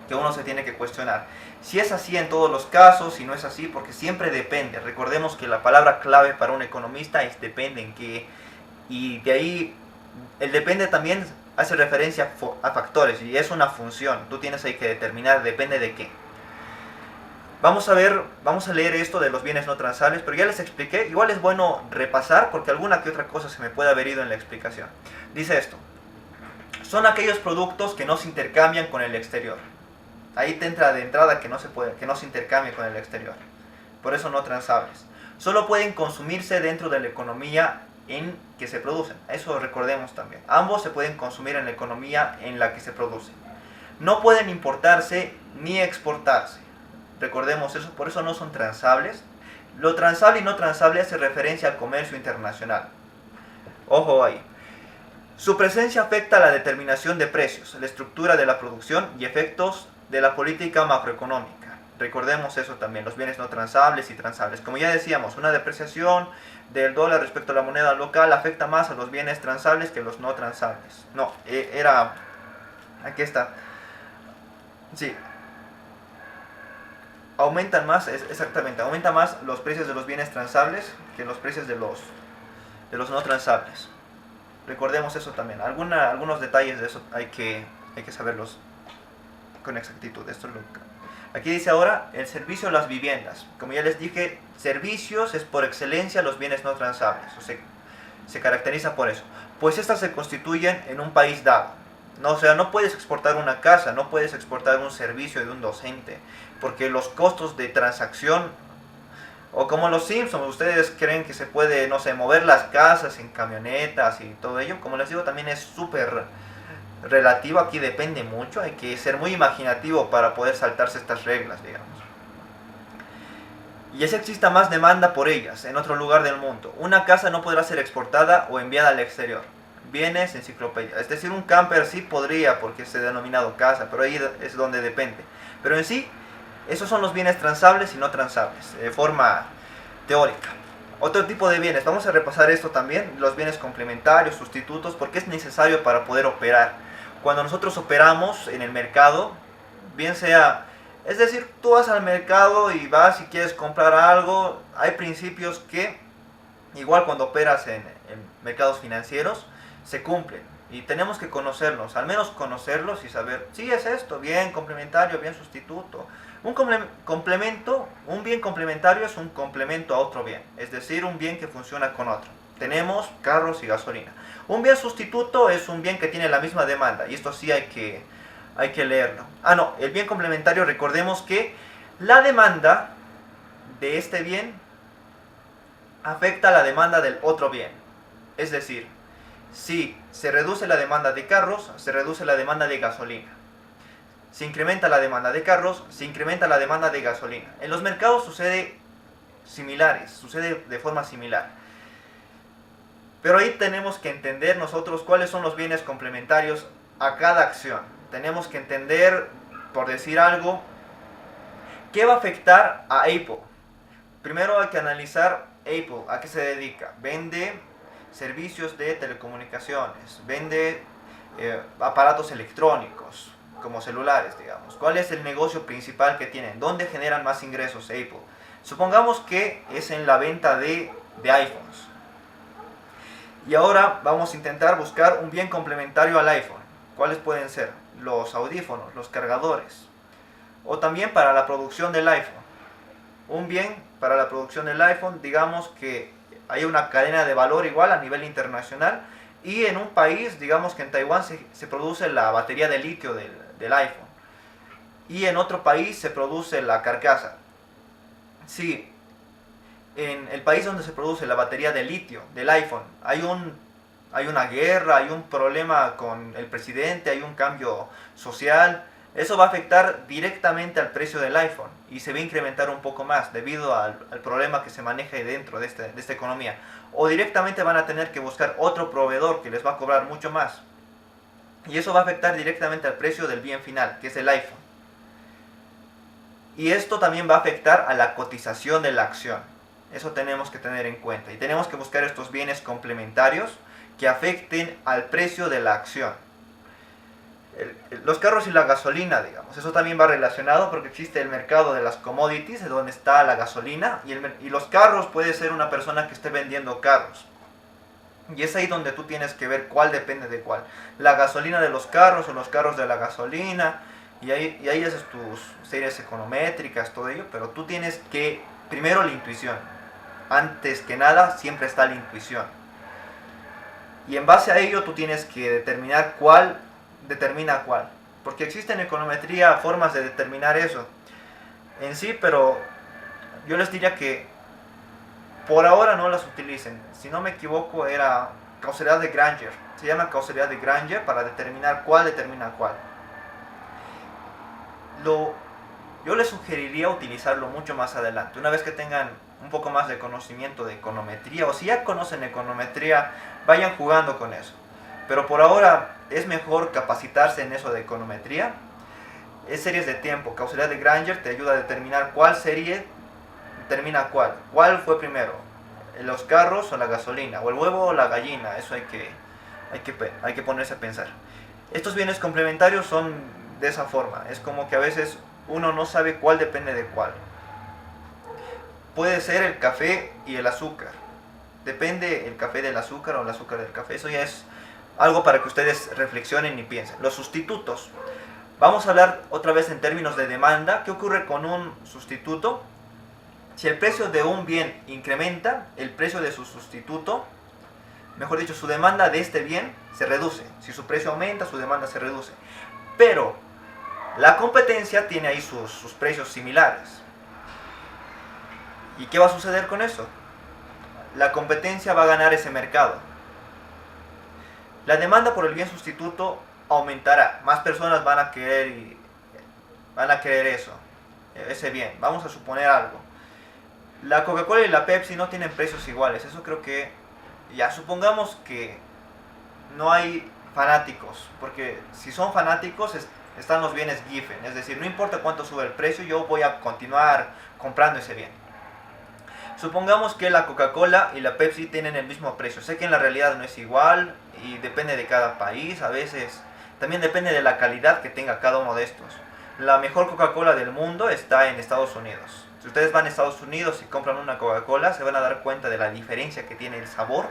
que uno se tiene que cuestionar. Si es así en todos los casos, si no es así, porque siempre depende. Recordemos que la palabra clave para un economista es depende en qué, y de ahí el depende también hace referencia a factores, y es una función. Tú tienes ahí que determinar depende de qué. Vamos a leer esto de los bienes no transables, pero ya les expliqué. Igual es bueno repasar porque alguna que otra cosa se me puede haber ido en la explicación. Dice esto: son aquellos productos que no se intercambian con el exterior. Ahí te entra de entrada que no se intercambie con el exterior. Por eso no transables. Solo pueden consumirse dentro de la economía en que se producen. Eso recordemos también. Ambos se pueden consumir en la economía en la que se producen. No pueden importarse ni exportarse. Recordemos eso, por eso no son transables. Lo transable y no transable hace referencia al comercio internacional. Ojo ahí. Su presencia afecta a la determinación de precios, la estructura de la producción y efectos de la política macroeconómica. Recordemos eso también, los bienes no transables y transables. Como ya decíamos, una depreciación del dólar respecto a la moneda local afecta más a los bienes transables que los no transables. No, aquí está. Sí. Aumentan más, exactamente, aumenta más los precios de los bienes transables que los precios de los no transables. Recordemos eso también. Algunos detalles de eso hay que saberlos con exactitud. Esto es aquí dice ahora el servicio a las viviendas. Como ya les dije, servicios es por excelencia los bienes no transables. Se caracteriza por eso. Pues estas se constituyen en un país dado. No, o sea, no puedes exportar una casa, no puedes exportar un servicio de un docente, porque los costos de transacción, o como los Simpsons, ustedes creen que se puede, no sé, mover las casas en camionetas y todo ello. Como les digo, también es súper relativo, aquí depende mucho, hay que ser muy imaginativo para poder saltarse estas reglas, digamos. Y así exista más demanda por ellas en otro lugar del mundo. Una casa no podrá ser exportada o enviada al exterior. Bienes, enciclopedia. Es decir, un camper sí podría porque es denominado casa, pero ahí es donde depende. Pero en sí, esos son los bienes transables y no transables, de forma teórica. Otro tipo de bienes, vamos a repasar esto también, los bienes complementarios, sustitutos, porque es necesario para poder operar. Cuando nosotros operamos en el mercado, bien sea, es decir, tú vas al mercado y vas y quieres comprar algo, hay principios que, igual cuando operas en mercados financieros, se cumplen y tenemos que conocerlos, al menos conocerlos y saber, sí es esto, bien complementario, bien sustituto. Un complemento, un bien complementario es un complemento a otro bien, es decir, un bien que funciona con otro. Tenemos carros y gasolina. Un bien sustituto es un bien que tiene la misma demanda, y esto sí hay que leerlo. No, el bien complementario, recordemos que la demanda de este bien afecta a la demanda del otro bien, es decir, si se reduce la demanda de carros, se reduce la demanda de gasolina. Se incrementa la demanda de carros, se incrementa la demanda de gasolina. En los mercados sucede de forma similar. Pero ahí tenemos que entender nosotros cuáles son los bienes complementarios a cada acción. Tenemos que entender, por decir algo, qué va a afectar a Apple. Primero hay que analizar Apple, a qué se dedica. Vende servicios de telecomunicaciones, vende aparatos electrónicos, como celulares, digamos. ¿Cuál es el negocio principal que tienen? ¿Dónde generan más ingresos Apple? Supongamos que es en la venta de iPhones. Y ahora vamos a intentar buscar un bien complementario al iPhone. ¿Cuáles pueden ser? Los audífonos, los cargadores. O también para la producción del iPhone. Un bien para la producción del iPhone, digamos que hay una cadena de valor igual a nivel internacional, y en un país, digamos que en Taiwán se produce la batería de litio del iPhone, y en otro país se produce la carcasa. Si en el país donde se produce la batería de litio del iPhone hay una guerra, hay un problema con el presidente, hay un cambio social, eso va a afectar directamente al precio del iPhone y se va a incrementar un poco más debido al problema que se maneja dentro de esta economía. O directamente van a tener que buscar otro proveedor que les va a cobrar mucho más. Y eso va a afectar directamente al precio del bien final, que es el iPhone. Y esto también va a afectar a la cotización de la acción. Eso tenemos que tener en cuenta. Y tenemos que buscar estos bienes complementarios que afecten al precio de la acción. Los carros y la gasolina, digamos, eso también va relacionado porque existe el mercado de las commodities, de donde está la gasolina, y los carros puede ser una persona que esté vendiendo carros. Y es ahí donde tú tienes que ver cuál depende de cuál. La gasolina de los carros o los carros de la gasolina. Y ahí haces tus series econométricas, todo ello. Pero tú tienes que, primero la intuición. Antes que nada, siempre está la intuición. Y en base a ello tú tienes que determinar cuál determina cuál. Porque existen en econometría formas de determinar eso en sí, pero yo les diría que por ahora no las utilicen. Si no me equivoco, era causalidad de Granger. Se llama causalidad de Granger para determinar cuál determina cuál. Yo les sugeriría utilizarlo mucho más adelante. Una vez que tengan un poco más de conocimiento de econometría, o si ya conocen econometría, vayan jugando con eso. Pero por ahora es mejor capacitarse en eso de econometría. Es series de tiempo. Causalidad de Granger te ayuda a determinar cuál serie determina cuál. ¿Cuál fue primero? ¿Los carros o la gasolina? ¿O el huevo o la gallina? Eso hay que ponerse a pensar. Estos bienes complementarios son de esa forma. Es como que a veces uno no sabe cuál depende de cuál. Puede ser el café y el azúcar. Depende el café del azúcar o el azúcar del café. Eso ya es algo para que ustedes reflexionen y piensen. Los sustitutos. Vamos a hablar otra vez en términos de demanda. ¿Qué ocurre con un sustituto? Si el precio de un bien incrementa, el precio de su sustituto, mejor dicho, su demanda de este bien se reduce. Si su precio aumenta, su demanda se reduce. Pero la competencia tiene ahí sus precios similares. ¿Y qué va a suceder con eso? La competencia va a ganar ese mercado. La demanda por el bien sustituto aumentará. Más personas van a querer eso, ese bien. Vamos a suponer algo. La Coca-Cola y la Pepsi no tienen precios iguales. Eso creo que, ya supongamos que no hay fanáticos. Porque si son fanáticos están los bienes Giffen. Es decir, no importa cuánto sube el precio, yo voy a continuar comprando ese bien. Supongamos que la Coca-Cola y la Pepsi tienen el mismo precio. Sé que en la realidad no es igual y depende de cada país. A veces también depende de la calidad que tenga cada uno de estos. La mejor Coca-Cola del mundo está en Estados Unidos. Si ustedes van a Estados Unidos y compran una Coca-Cola, se van a dar cuenta de la diferencia que tiene el sabor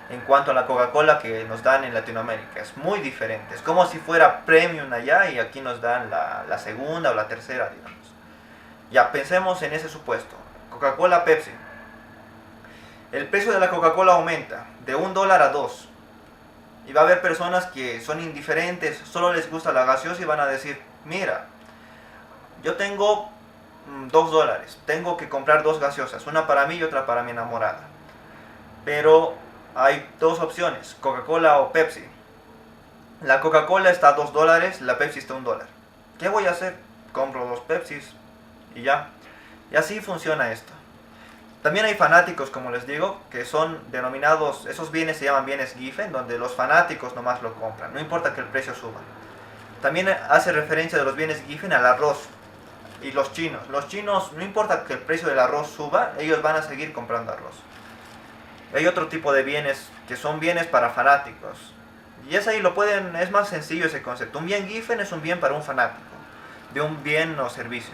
en cuanto a la Coca-Cola que nos dan en Latinoamérica. Es muy diferente. Es como si fuera premium allá y aquí nos dan la segunda o la tercera, digamos. Ya, pensemos en ese supuesto. Coca-Cola, Pepsi. El precio de la Coca-Cola aumenta de $1 a $2. Y va a haber personas que son indiferentes, solo les gusta la gaseosa y van a decir, mira, yo tengo $2, tengo que comprar 2 gaseosas, una para mí y otra para mi enamorada. Pero hay 2 opciones, Coca-Cola o Pepsi. La Coca-Cola está a $2, la Pepsi está a $1. ¿Qué voy a hacer? Compro 2 Pepsis y ya. Y así funciona esto. También hay fanáticos, como les digo, que son denominados, esos bienes se llaman bienes Giffen, donde los fanáticos nomás lo compran, no importa que el precio suba. También hace referencia de los bienes Giffen al arroz y los chinos. Los chinos, no importa que el precio del arroz suba, ellos van a seguir comprando arroz. Hay otro tipo de bienes que son bienes para fanáticos. Y es ahí es más sencillo ese concepto. Un bien Giffen es un bien para un fanático, de un bien o servicio.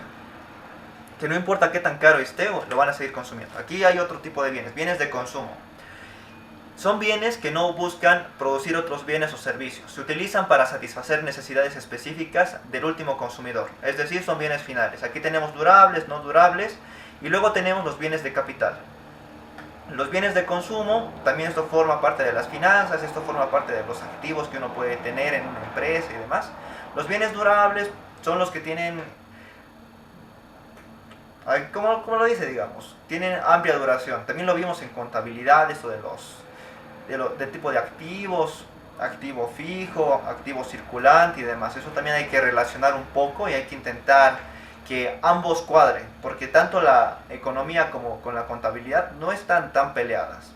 Que no importa qué tan caro esté, lo van a seguir consumiendo. Aquí hay otro tipo de bienes de consumo. Son bienes que no buscan producir otros bienes o servicios. Se utilizan para satisfacer necesidades específicas del último consumidor. Es decir, son bienes finales. Aquí tenemos durables, no durables, y luego tenemos los bienes de capital. Los bienes de consumo, también esto forma parte de las finanzas, esto forma parte de los activos que uno puede tener en una empresa y demás. Los bienes durables son los que tienen, como lo dice, digamos, tienen amplia duración. También lo vimos en contabilidad, esto del tipo de activos, activo fijo, activo circulante y demás. Eso también hay que relacionar un poco y hay que intentar que ambos cuadren, porque tanto la economía como con la contabilidad no están tan peleadas.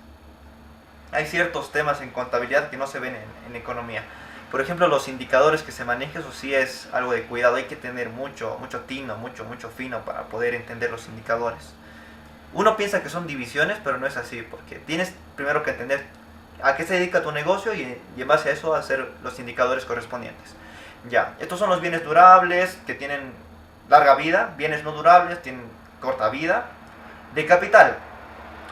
Hay ciertos temas en contabilidad que no se ven en economía. Por ejemplo, los indicadores que se manejan, eso sí es algo de cuidado. Hay que tener mucho tino, mucho fino para poder entender los indicadores. Uno piensa que son divisiones, pero no es así, porque tienes primero que entender a qué se dedica tu negocio y en base a eso hacer los indicadores correspondientes. Ya, estos son los bienes durables que tienen larga vida, bienes no durables tienen corta vida. De capital,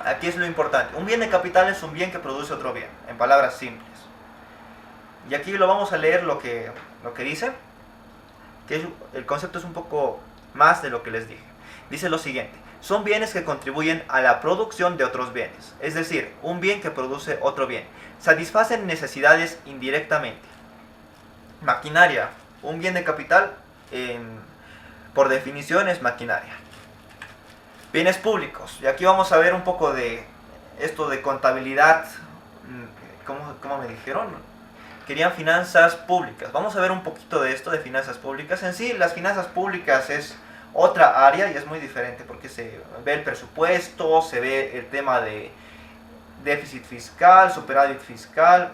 aquí es lo importante. Un bien de capital es un bien que produce otro bien, en palabras simples. Y aquí lo vamos a leer lo que dice, que el concepto es un poco más de lo que les dije. Dice lo siguiente: son bienes que contribuyen a la producción de otros bienes, es decir, un bien que produce otro bien. Satisfacen necesidades indirectamente. Maquinaria, un bien de capital, por definición es maquinaria. Bienes públicos, y aquí vamos a ver un poco de esto de contabilidad. ¿Cómo me dijeron? Querían finanzas públicas. Vamos a ver un poquito de esto de finanzas públicas. En sí, las finanzas públicas es otra área y es muy diferente porque se ve el presupuesto, se ve el tema de déficit fiscal, superávit fiscal,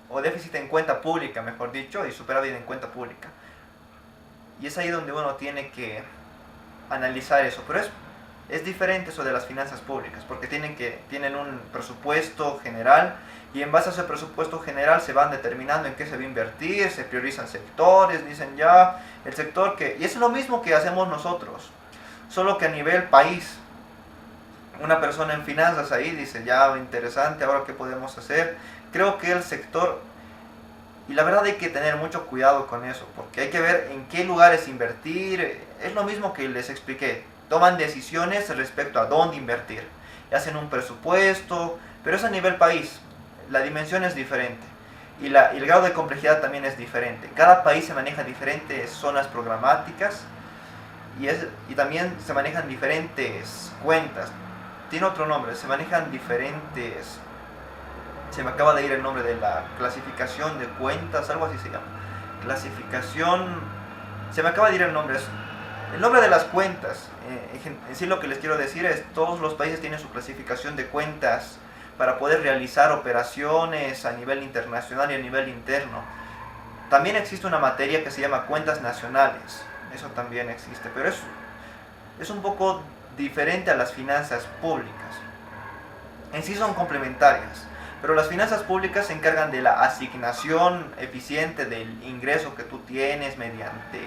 o déficit en cuenta pública, mejor dicho, y superávit en cuenta pública. Y es ahí donde uno tiene que analizar eso, pero es diferente eso de las finanzas públicas, porque tienen un presupuesto general y en base a ese presupuesto general se van determinando en qué se va a invertir, se priorizan sectores, dicen ya el sector que... Y es lo mismo que hacemos nosotros, solo que a nivel país. Una persona en finanzas ahí dice, ya interesante, ahora qué podemos hacer. Creo que el sector, y la verdad hay que tener mucho cuidado con eso, porque hay que ver en qué lugares invertir. Es lo mismo que les expliqué, toman decisiones respecto a dónde invertir, y hacen un presupuesto, pero es a nivel país, la dimensión es diferente, y el grado de complejidad también es diferente. Cada país se maneja diferentes zonas programáticas, y también se manejan diferentes cuentas. Tiene otro nombre, se manejan diferentes... Se me acaba de ir el nombre de la clasificación de cuentas, algo así se llama. Clasificación... Se me acaba de ir el nombre. El nombre de las cuentas. En sí lo que les quiero decir es, todos los países tienen su clasificación de cuentas para poder realizar operaciones a nivel internacional y a nivel interno. También existe una materia que se llama cuentas nacionales. Eso también existe, pero es un poco diferente a las finanzas públicas. En sí son complementarias, pero las finanzas públicas se encargan de la asignación eficiente del ingreso que tú tienes mediante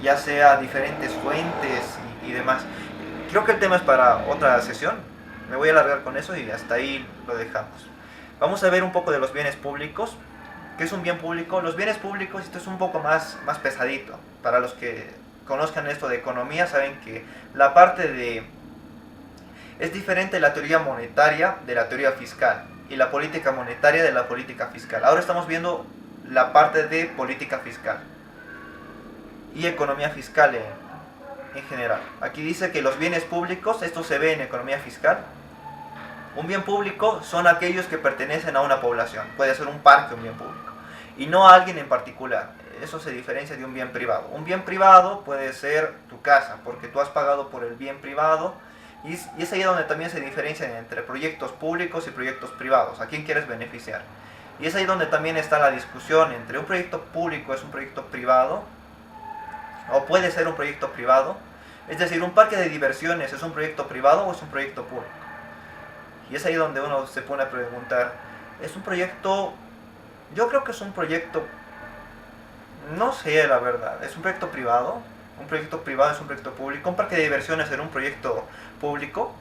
ya sea diferentes fuentes y demás. Creo que el tema es para otra sesión, me voy a alargar con eso y hasta ahí lo dejamos. Vamos a ver un poco de los bienes públicos. ¿Qué es un bien público? Los bienes públicos, esto es un poco más pesadito. Para los que conozcan esto de economía, saben que la parte de... Es diferente la teoría monetaria de la teoría fiscal y la política monetaria de la política fiscal. Ahora estamos viendo la parte de política fiscal y economía fiscal en general. Aquí dice que los bienes públicos, esto se ve en economía fiscal. Un bien público son aquellos que pertenecen a una población. Puede ser un parque, un bien público, y no a alguien en particular. Eso se diferencia de un bien privado. Un bien privado puede ser tu casa, porque tú has pagado por el bien privado, y es ahí donde también se diferencian entre proyectos públicos y proyectos privados. ¿A quién quieres beneficiar? Y es ahí donde también está la discusión entre un proyecto público es un proyecto privado, o puede ser un proyecto privado. Es decir, un parque de diversiones es un proyecto privado o es un proyecto público. Y es ahí donde uno se pone a preguntar, ¿es un proyecto? Yo creo que es un proyecto, no sé la verdad, ¿es un proyecto privado? ¿Un proyecto privado es un proyecto público? ¿Un parque de diversiones es un proyecto público?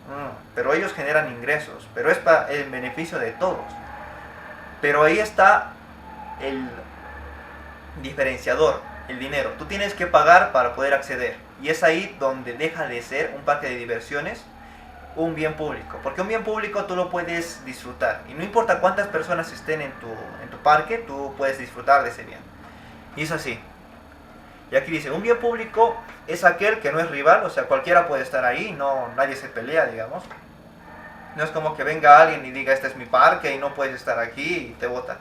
Pero ellos generan ingresos, pero es para el beneficio de todos. Pero ahí está el diferenciador, el dinero. Tú tienes que pagar para poder acceder. Y es ahí donde deja de ser un parque de diversiones un bien público, porque un bien público tú lo puedes disfrutar y no importa cuántas personas estén en tu parque, tú puedes disfrutar de ese bien. Y es así. Y aquí dice, un bien público es aquel que no es rival, o sea, cualquiera puede estar ahí, nadie se pelea, digamos. No es como que venga alguien y diga, este es mi parque y no puedes estar aquí y te vota.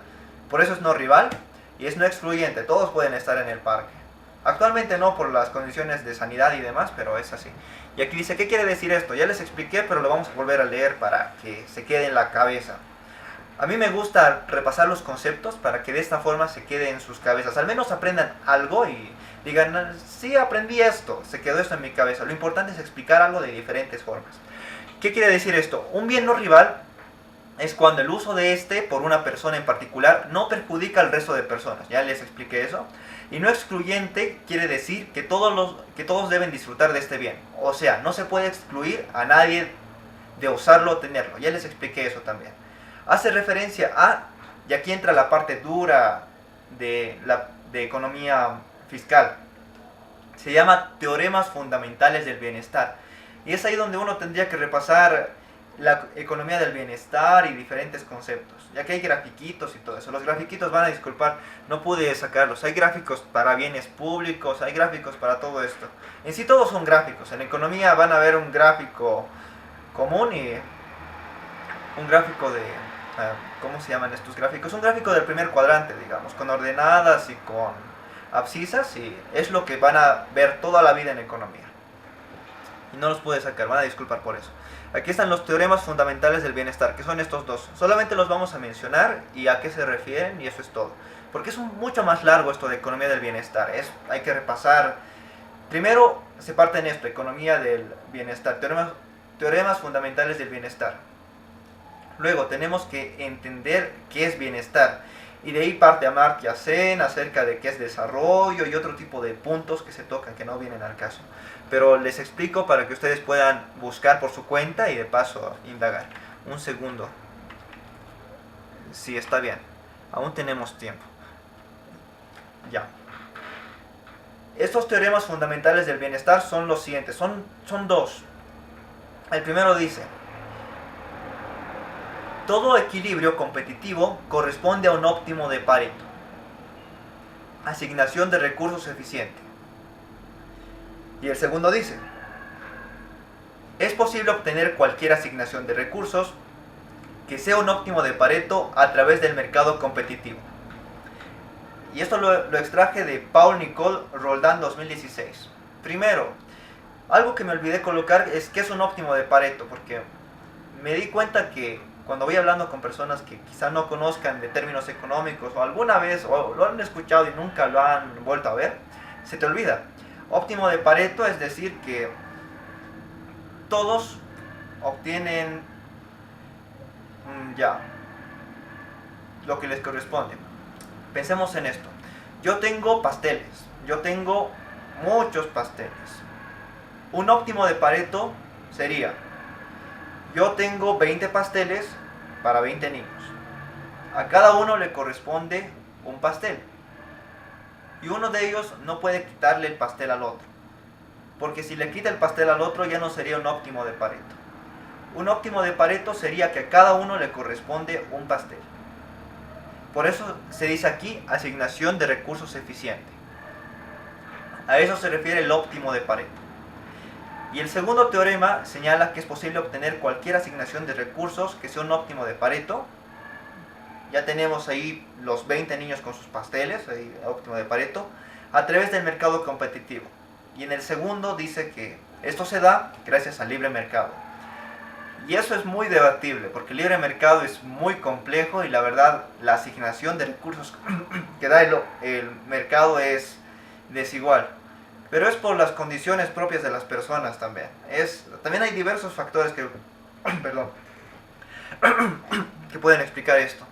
Por eso es no rival y es no excluyente, todos pueden estar en el parque. Actualmente no por las condiciones de sanidad y demás, pero es así. Y aquí dice, ¿qué quiere decir esto? Ya les expliqué, pero lo vamos a volver a leer para que se quede en la cabeza. A mí me gusta repasar los conceptos para que de esta forma se quede en sus cabezas. Al menos aprendan algo y digan, sí, aprendí esto, se quedó esto en mi cabeza. Lo importante es explicar algo de diferentes formas. ¿Qué quiere decir esto? Un bien no rival es cuando el uso de este por una persona en particular no perjudica al resto de personas. Ya les expliqué eso. Y no excluyente quiere decir que todos deben disfrutar de este bien. O sea, no se puede excluir a nadie de usarlo o tenerlo. Ya les expliqué eso también. Hace referencia a, y aquí entra la parte dura de economía fiscal. Se llama teoremas fundamentales del bienestar. Y es ahí donde uno tendría que repasar la economía del bienestar y diferentes conceptos, ya que hay grafiquitos y todo eso. Los grafiquitos, van a disculpar, no pude sacarlos. Hay gráficos para bienes públicos, hay gráficos para todo esto. En sí todos son gráficos. En economía van a ver un gráfico común y un gráfico de... ¿cómo se llaman estos gráficos? Un gráfico del primer cuadrante, digamos, con ordenadas y con abscisas, y es lo que van a ver toda la vida en economía. Y no los pude sacar, van a disculpar por eso. Aquí están los teoremas fundamentales del bienestar, que son estos dos. Solamente los vamos a mencionar y a qué se refieren, y eso es todo. Porque es mucho más largo esto de economía del bienestar. Hay que repasar. Primero se parte en esto, economía del bienestar, teoremas fundamentales del bienestar. Luego tenemos que entender qué es bienestar. Y de ahí parte Amartya Sen acerca de qué es desarrollo y otro tipo de puntos que se tocan que no vienen al caso. Pero les explico para que ustedes puedan buscar por su cuenta y de paso indagar. Un segundo. Sí, está bien. Aún tenemos tiempo. Ya. Estos teoremas fundamentales del bienestar son los siguientes. Son dos. El primero dice: todo equilibrio competitivo corresponde a un óptimo de Pareto. Asignación de recursos eficiente. Y el segundo dice: es posible obtener cualquier asignación de recursos que sea un óptimo de Pareto a través del mercado competitivo. Y esto lo extraje de Paul Nicole Roldan 2016. Primero, algo que me olvidé colocar es qué es un óptimo de Pareto, porque me di cuenta que cuando voy hablando con personas que quizá no conozcan de términos económicos o alguna vez o lo han escuchado y nunca lo han vuelto a ver, se te olvida. Óptimo de Pareto es decir que todos obtienen lo que les corresponde. Pensemos en esto. Yo tengo pasteles, yo tengo muchos pasteles. Un óptimo de Pareto sería: yo tengo 20 pasteles para 20 niños. A cada uno le corresponde un pastel. Y uno de ellos no puede quitarle el pastel al otro. Porque si le quita el pastel al otro ya no sería un óptimo de Pareto. Un óptimo de Pareto sería que a cada uno le corresponde un pastel. Por eso se dice aquí asignación de recursos eficiente. A eso se refiere el óptimo de Pareto. Y el segundo teorema señala que es posible obtener cualquier asignación de recursos que sea un óptimo de Pareto. Ya tenemos ahí los 20 niños con sus pasteles, ahí óptimo de Pareto, a través del mercado competitivo. Y en el segundo dice que esto se da gracias al libre mercado. Y eso es muy debatible, porque el libre mercado es muy complejo y la verdad la asignación de recursos que da el mercado es desigual. Pero es por las condiciones propias de las personas también. También hay diversos factores que pueden explicar esto.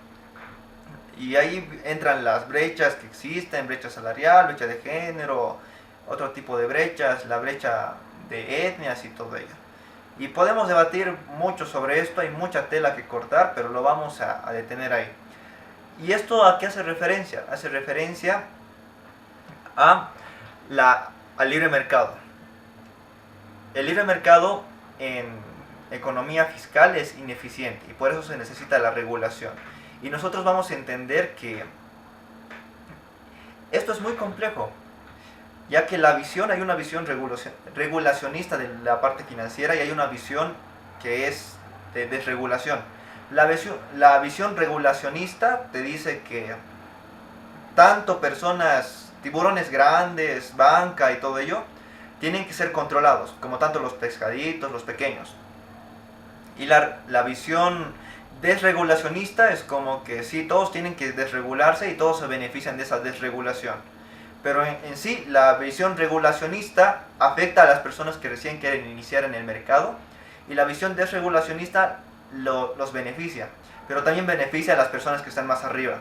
Y ahí entran las brechas que existen, brecha salarial, brecha de género, otro tipo de brechas, la brecha de etnias y todo ello. Y podemos debatir mucho sobre esto, hay mucha tela que cortar, pero lo vamos a detener ahí. ¿Y esto a qué hace referencia? Hace referencia al libre mercado. El libre mercado en economía fiscal es ineficiente y por eso se necesita la regulación. Y nosotros vamos a entender que esto es muy complejo, ya que hay una visión regulacionista de la parte financiera y hay una visión que es de desregulación. La visión regulacionista te dice que tanto personas, tiburones grandes, banca y todo ello, tienen que ser controlados, como tanto los pescaditos, los pequeños. Y la visión desregulacionista es como que sí, todos tienen que desregularse y todos se benefician de esa desregulación. Pero en sí, la visión regulacionista afecta a las personas que recién quieren iniciar en el mercado, y la visión desregulacionista los beneficia, pero también beneficia a las personas que están más arriba.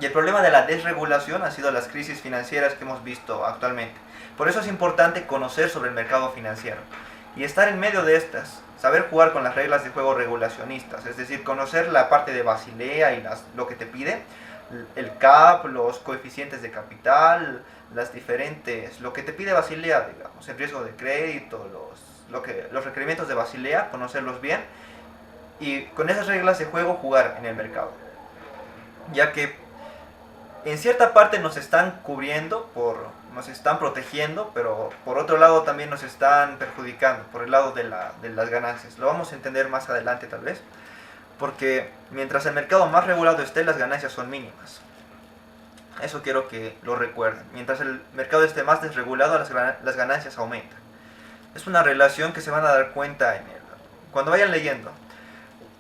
Y el problema de la desregulación ha sido las crisis financieras que hemos visto actualmente. Por eso es importante conocer sobre el mercado financiero y estar en medio de estas, saber jugar con las reglas de juego regulacionistas, es decir, conocer la parte de Basilea y lo que te pide, el CAP, los coeficientes de capital, las diferentes, lo que te pide Basilea, digamos, el riesgo de crédito, los requerimientos de Basilea, conocerlos bien y con esas reglas de juego jugar en el mercado. Ya que en cierta parte nos están cubriendo, nos están protegiendo, pero por otro lado también nos están perjudicando, por el lado de las ganancias. Lo vamos a entender más adelante tal vez, porque mientras el mercado más regulado esté, las ganancias son mínimas. Eso quiero que lo recuerden. Mientras el mercado esté más desregulado, las ganancias aumentan. Es una relación que se van a dar cuenta cuando vayan leyendo.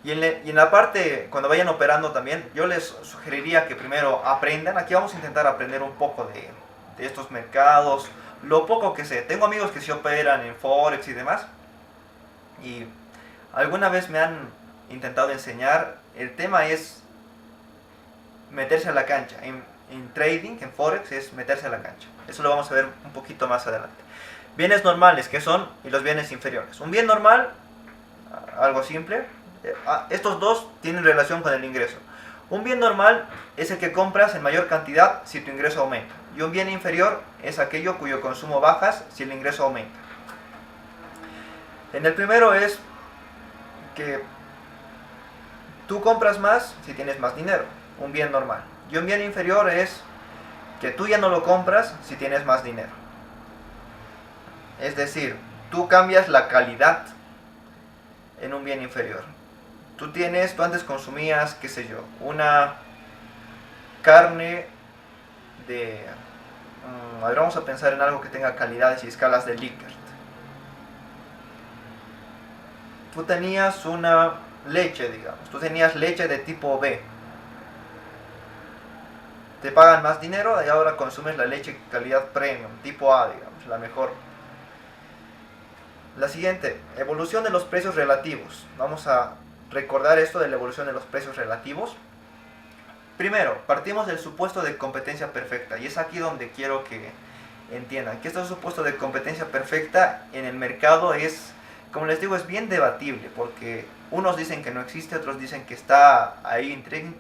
Y en la parte, cuando vayan operando también, yo les sugeriría que primero aprendan. Aquí vamos a intentar aprender un poco de estos mercados, lo poco que sé. Tengo amigos que sí operan en Forex y demás, y alguna vez me han intentado enseñar. El tema es meterse a la cancha. En trading, en Forex, es meterse a la cancha. Eso lo vamos a ver un poquito más adelante. Bienes normales, ¿qué son? Y los bienes inferiores. Un bien normal, algo simple. Estos dos tienen relación con el ingreso. Un bien normal es el que compras en mayor cantidad si tu ingreso aumenta. Y un bien inferior es aquello cuyo consumo bajas si el ingreso aumenta. En el primero es que tú compras más si tienes más dinero, un bien normal. Y un bien inferior es que tú ya no lo compras si tienes más dinero. Es decir, tú cambias la calidad en un bien inferior. Tú antes consumías, qué sé yo, una carne de... a ver, vamos a pensar en algo que tenga calidades y escalas de Likert. Tú tenías una leche, digamos, tú tenías leche de tipo B. Te pagan más dinero y ahora consumes la leche calidad premium, tipo A, digamos, la mejor. La siguiente, evolución de los precios relativos. Vamos a recordar esto de la evolución de los precios relativos. Primero, partimos del supuesto de competencia perfecta, y es aquí donde quiero que entiendan que este supuesto de competencia perfecta en el mercado es, como les digo, es bien debatible, porque unos dicen que no existe, otros dicen que está ahí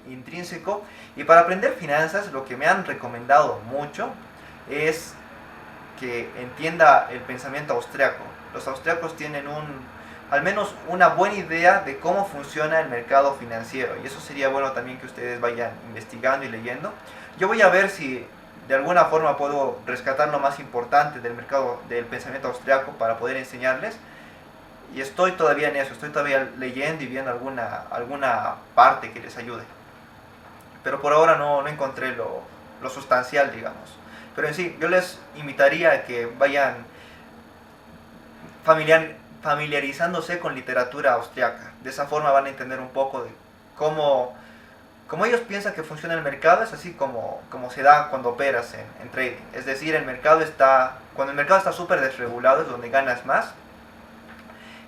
intrínseco. Y para aprender finanzas, lo que me han recomendado mucho es que entienda el pensamiento austriaco. Los austriacos tienen al menos una buena idea de cómo funciona el mercado financiero, y eso sería bueno también que ustedes vayan investigando y leyendo. Yo voy a ver si de alguna forma puedo rescatar lo más importante del mercado, del pensamiento austriaco, para poder enseñarles, y estoy todavía en eso, estoy todavía leyendo y viendo alguna parte que les ayude, pero por ahora no encontré lo sustancial, digamos. Pero en sí, yo les invitaría a que vayan familiarizándose con literatura austriaca. De esa forma van a entender un poco de cómo ellos piensan que funciona el mercado. Es así como se da cuando operas en trading. Es decir, cuando el mercado está súper desregulado es donde ganas más.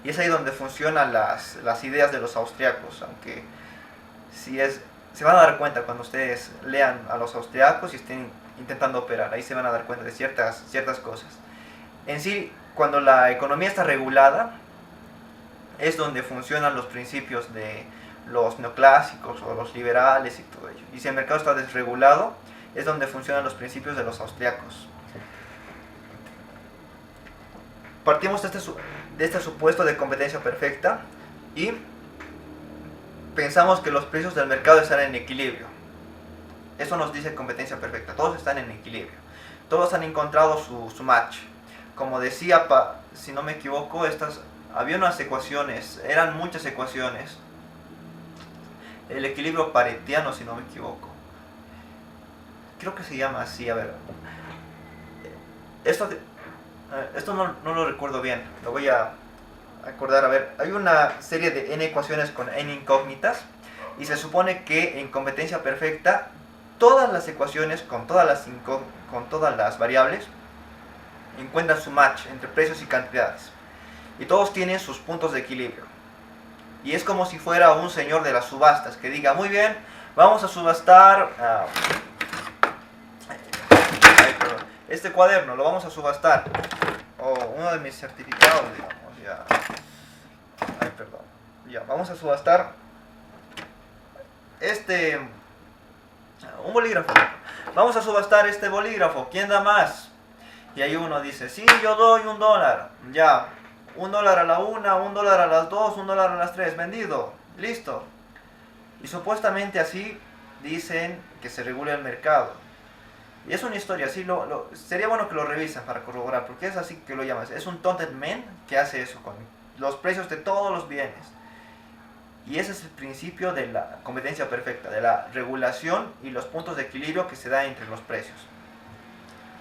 Y es ahí donde funcionan las ideas de los austriacos. Aunque se van a dar cuenta cuando ustedes lean a los austriacos y estén intentando operar. Ahí se van a dar cuenta de ciertas cosas. En sí, cuando la economía está regulada, es donde funcionan los principios de los neoclásicos o los liberales y todo ello. Y si el mercado está desregulado, es donde funcionan los principios de los austriacos. Partimos de este supuesto de competencia perfecta y pensamos que los precios del mercado están en equilibrio. Eso nos dice competencia perfecta, todos están en equilibrio. Todos han encontrado su match. Como decía, si no me equivoco, había unas ecuaciones, eran muchas ecuaciones. El equilibrio paretiano, si no me equivoco. Creo que se llama así, a ver. Esto no lo recuerdo bien, lo voy a acordar. A ver, hay una serie de n ecuaciones con n incógnitas, y se supone que en competencia perfecta todas las ecuaciones, con todas las variables, encuentran su match entre precios y cantidades. Y todos tienen sus puntos de equilibrio. Y es como si fuera un señor de las subastas que diga, muy bien, vamos a subastar este cuaderno, lo vamos a subastar. O uno de mis certificados, digamos, vamos a subastar un bolígrafo. Vamos a subastar este bolígrafo, ¿quién da más? Y ahí uno dice, sí, yo doy $1. Ya, $1 a la 1, $1 a las 2, $1 a las 3, vendido, listo. Y supuestamente así dicen que se regula el mercado. Y es una historia, así sería bueno que lo revisen para corroborar, porque es así que lo llaman. Es un taunted man que hace eso con los precios de todos los bienes. Y ese es el principio de la competencia perfecta, de la regulación y los puntos de equilibrio que se da entre los precios.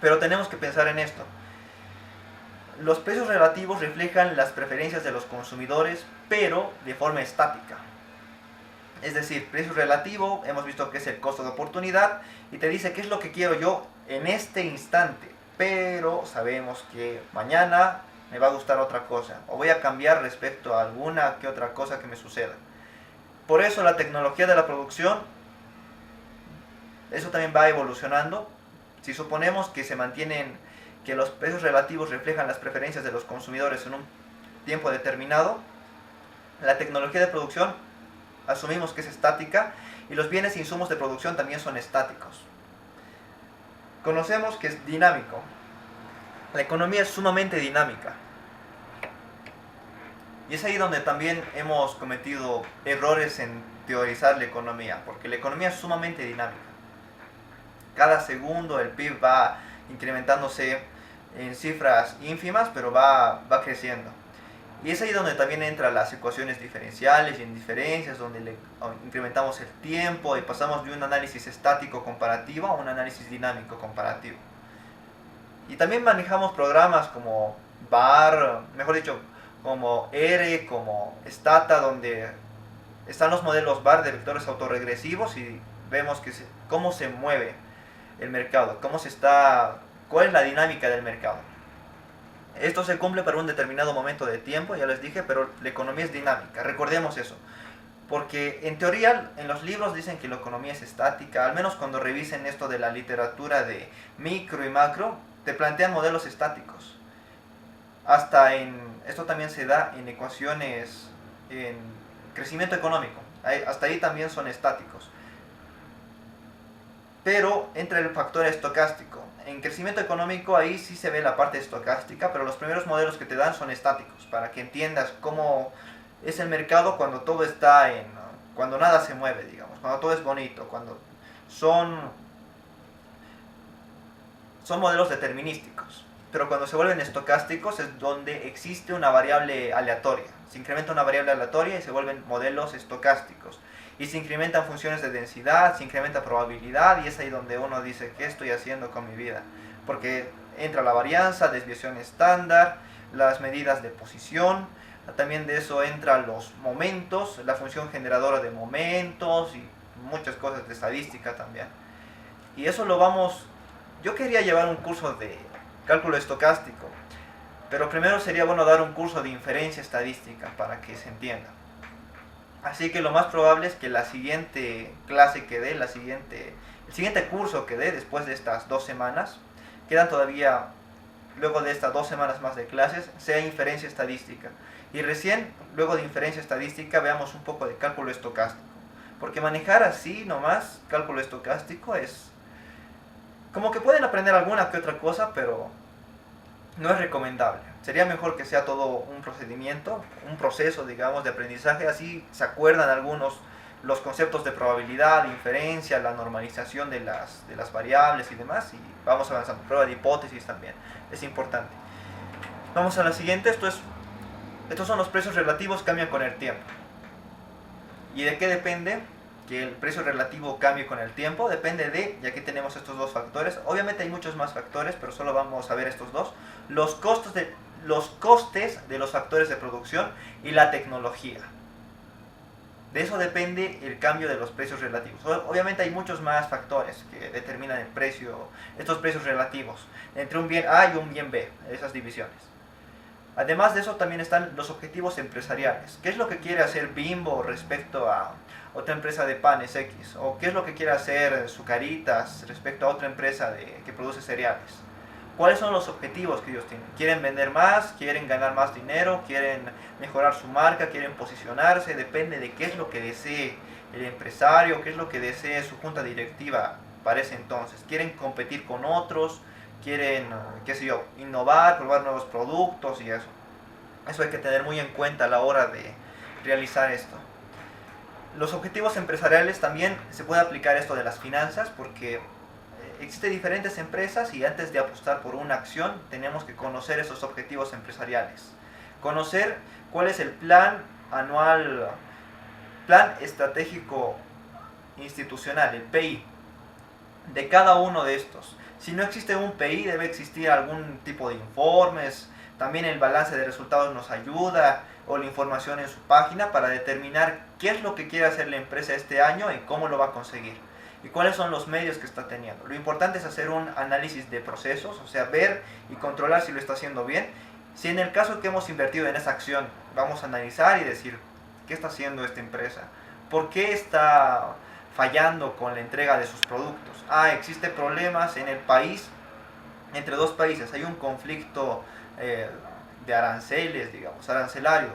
Pero tenemos que pensar en esto. Los precios relativos reflejan las preferencias de los consumidores, pero de forma estática. Es decir, precio relativo, hemos visto que es el costo de oportunidad, y te dice qué es lo que quiero yo en este instante, pero sabemos que mañana me va a gustar otra cosa, o voy a cambiar respecto a alguna que otra cosa que me suceda. Por eso la tecnología de la producción, eso también va evolucionando. Si suponemos que se mantienen, que los precios relativos reflejan las preferencias de los consumidores en un tiempo determinado, la tecnología de producción asumimos que es estática, y los bienes e insumos de producción también son estáticos. Conocemos que es dinámico. La economía es sumamente dinámica. Y es ahí donde también hemos cometido errores en teorizar la economía, porque la economía es sumamente dinámica. Cada segundo el PIB va incrementándose en cifras ínfimas, pero va creciendo. Y es ahí donde también entran las ecuaciones diferenciales y indiferencias, donde le incrementamos el tiempo y pasamos de un análisis estático comparativo a un análisis dinámico comparativo. Y también manejamos programas como VAR, mejor dicho, como R, como Stata, donde están los modelos VAR de vectores autorregresivos, y vemos cómo se mueve el mercado, cuál es la dinámica del mercado. Esto se cumple para un determinado momento de tiempo, ya les dije, pero la economía es dinámica, recordemos eso. Porque en teoría, en los libros dicen que la economía es estática, al menos cuando revisen esto de la literatura de micro y macro, te plantean modelos estáticos. Esto también se da en ecuaciones en crecimiento económico, hasta ahí también son estáticos. Pero entra el factor estocástico. En crecimiento económico ahí sí se ve la parte estocástica, pero los primeros modelos que te dan son estáticos, para que entiendas cómo es el mercado cuando todo cuando nada se mueve, digamos, cuando todo es bonito, cuando son modelos determinísticos. Pero cuando se vuelven estocásticos es donde existe una variable aleatoria. Se incrementa una variable aleatoria y se vuelven modelos estocásticos. Y se incrementan funciones de densidad, se incrementa probabilidad, y es ahí donde uno dice, ¿qué estoy haciendo con mi vida? Porque entra la varianza, desviación estándar, las medidas de posición, también de eso entran los momentos, la función generadora de momentos y muchas cosas de estadística también. Y eso yo quería llevar un curso de cálculo estocástico, pero primero sería bueno dar un curso de inferencia estadística para que se entienda. Así que lo más probable es que la siguiente clase que dé, el siguiente curso que dé después de estas 2 semanas, quedan todavía, luego de estas 2 semanas más de clases, sea inferencia estadística. Y recién, luego de inferencia estadística, veamos un poco de cálculo estocástico. Porque manejar así nomás cálculo estocástico es como que pueden aprender alguna que otra cosa, pero no es recomendable. Sería mejor que sea todo un procedimiento, un proceso, digamos, de aprendizaje. Así se acuerdan algunos los conceptos de probabilidad, de inferencia, la normalización de las variables y demás. Y vamos avanzando. Prueba de hipótesis también es importante. Vamos a la siguiente. Estos son los precios relativos, cambian con el tiempo. ¿Y de qué depende que el precio relativo cambie con el tiempo? Depende y aquí tenemos estos 2 factores. Obviamente hay muchos más factores, pero solo vamos a ver estos 2. Los costes de los factores de producción y la tecnología. De eso depende el cambio de los precios relativos. Obviamente hay muchos más factores que determinan el precio, estos precios relativos, entre un bien A y un bien B, esas divisiones. Además de eso también están los objetivos empresariales. ¿Qué es lo que quiere hacer Bimbo respecto a otra empresa de panes X? ¿O qué es lo que quiere hacer Zucaritas respecto a otra empresa que produce cereales? ¿Cuáles son los objetivos que ellos tienen? ¿Quieren vender más? ¿Quieren ganar más dinero? ¿Quieren mejorar su marca? ¿Quieren posicionarse? Depende de qué es lo que desee el empresario, qué es lo que desee su junta directiva para ese entonces. ¿Quieren competir con otros? ¿Quieren, qué sé yo, innovar, probar nuevos productos y eso? Eso hay que tener muy en cuenta a la hora de realizar esto. Los objetivos empresariales también se puede aplicar esto de las finanzas porque existen diferentes empresas y antes de apostar por una acción tenemos que conocer esos objetivos empresariales. Conocer cuál es el plan anual, plan estratégico institucional, el PI, de cada uno de estos. Si no existe un PI, debe existir algún tipo de informes. También el balance de resultados nos ayuda, o la información en su página para determinar qué es lo que quiere hacer la empresa este año y cómo lo va a conseguir. Y cuáles son los medios que está teniendo. Lo importante es hacer un análisis de procesos, o sea, ver y controlar si lo está haciendo bien. Si en el caso que hemos invertido en esa acción, vamos a analizar y decir, ¿qué está haciendo esta empresa? ¿Por qué está fallando con la entrega de sus productos? Existen problemas en el país, entre dos países. Hay un conflicto de aranceles, digamos, arancelario.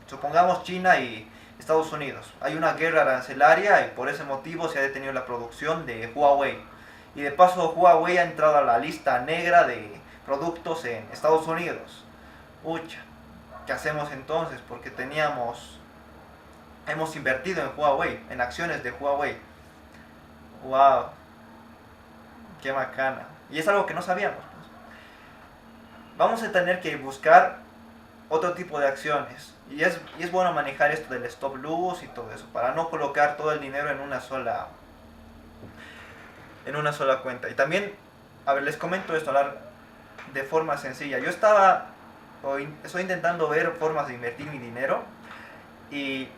Supongamos China y Estados Unidos. Hay una guerra arancelaria y por ese motivo se ha detenido la producción de Huawei. Y de paso Huawei ha entrado a la lista negra de productos en Estados Unidos. Ucha, ¿qué hacemos entonces? Porque hemos invertido en Huawei, en acciones de Huawei. Wow, qué bacana. Y es algo que no sabíamos. Vamos a tener que buscar otro tipo de acciones. Y es bueno manejar esto del stop loss y todo eso, para no colocar todo el dinero en una sola cuenta. Y también, les comento esto, hablar de forma sencilla. Estoy intentando ver formas de invertir mi dinero y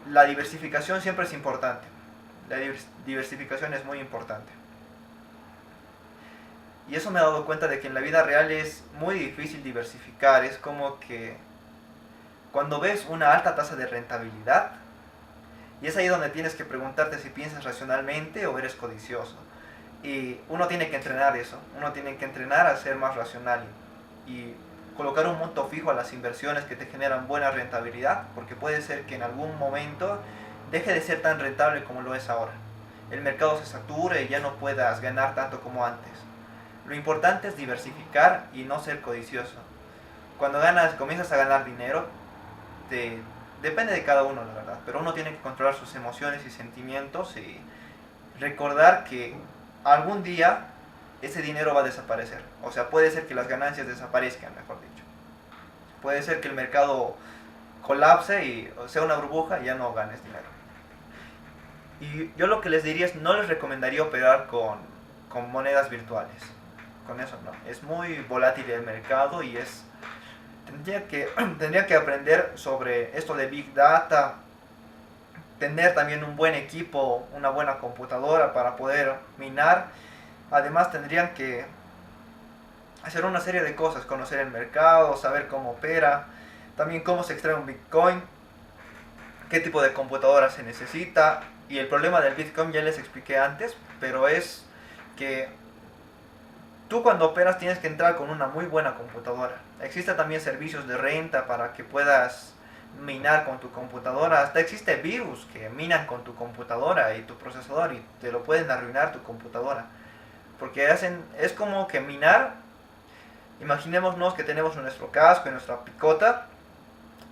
la diversificación siempre es importante. La diversificación es muy importante. Y eso me he dado cuenta de que en la vida real es muy difícil diversificar. Es como que cuando ves una alta tasa de rentabilidad, y es ahí donde tienes que preguntarte si piensas racionalmente o eres codicioso. Y uno tiene que entrenar eso. Uno tiene que entrenar a ser más racional y colocar un monto fijo a las inversiones que te generan buena rentabilidad, porque puede ser que en algún momento deje de ser tan rentable como lo es ahora. El mercado se sature y ya no puedas ganar tanto como antes. Lo importante es diversificar y no ser codicioso. Cuando comienzas a ganar dinero, depende de cada uno, la verdad, pero uno tiene que controlar sus emociones y sentimientos y recordar que algún día ese dinero va a desaparecer. O sea, puede ser que las ganancias desaparezcan, mejor dicho. Puede ser que el mercado colapse y sea una burbuja y ya no ganes dinero. Y yo lo que les diría es, no les recomendaría operar con monedas virtuales. Con eso no. Es muy volátil el mercado y tendría que aprender sobre esto de Big Data, tener también un buen equipo, una buena computadora para poder minar. Además tendrían que hacer una serie de cosas, conocer el mercado, saber cómo opera, también cómo se extrae un Bitcoin, qué tipo de computadora se necesita. Y el problema del Bitcoin ya les expliqué antes, pero es que tú cuando operas tienes que entrar con una muy buena computadora. Existen también servicios de renta para que puedas minar con tu computadora. Hasta existe virus que minan con tu computadora y tu procesador y te lo pueden arruinar tu computadora. Porque es como que minar, imaginémonos que tenemos nuestro casco y nuestra picota,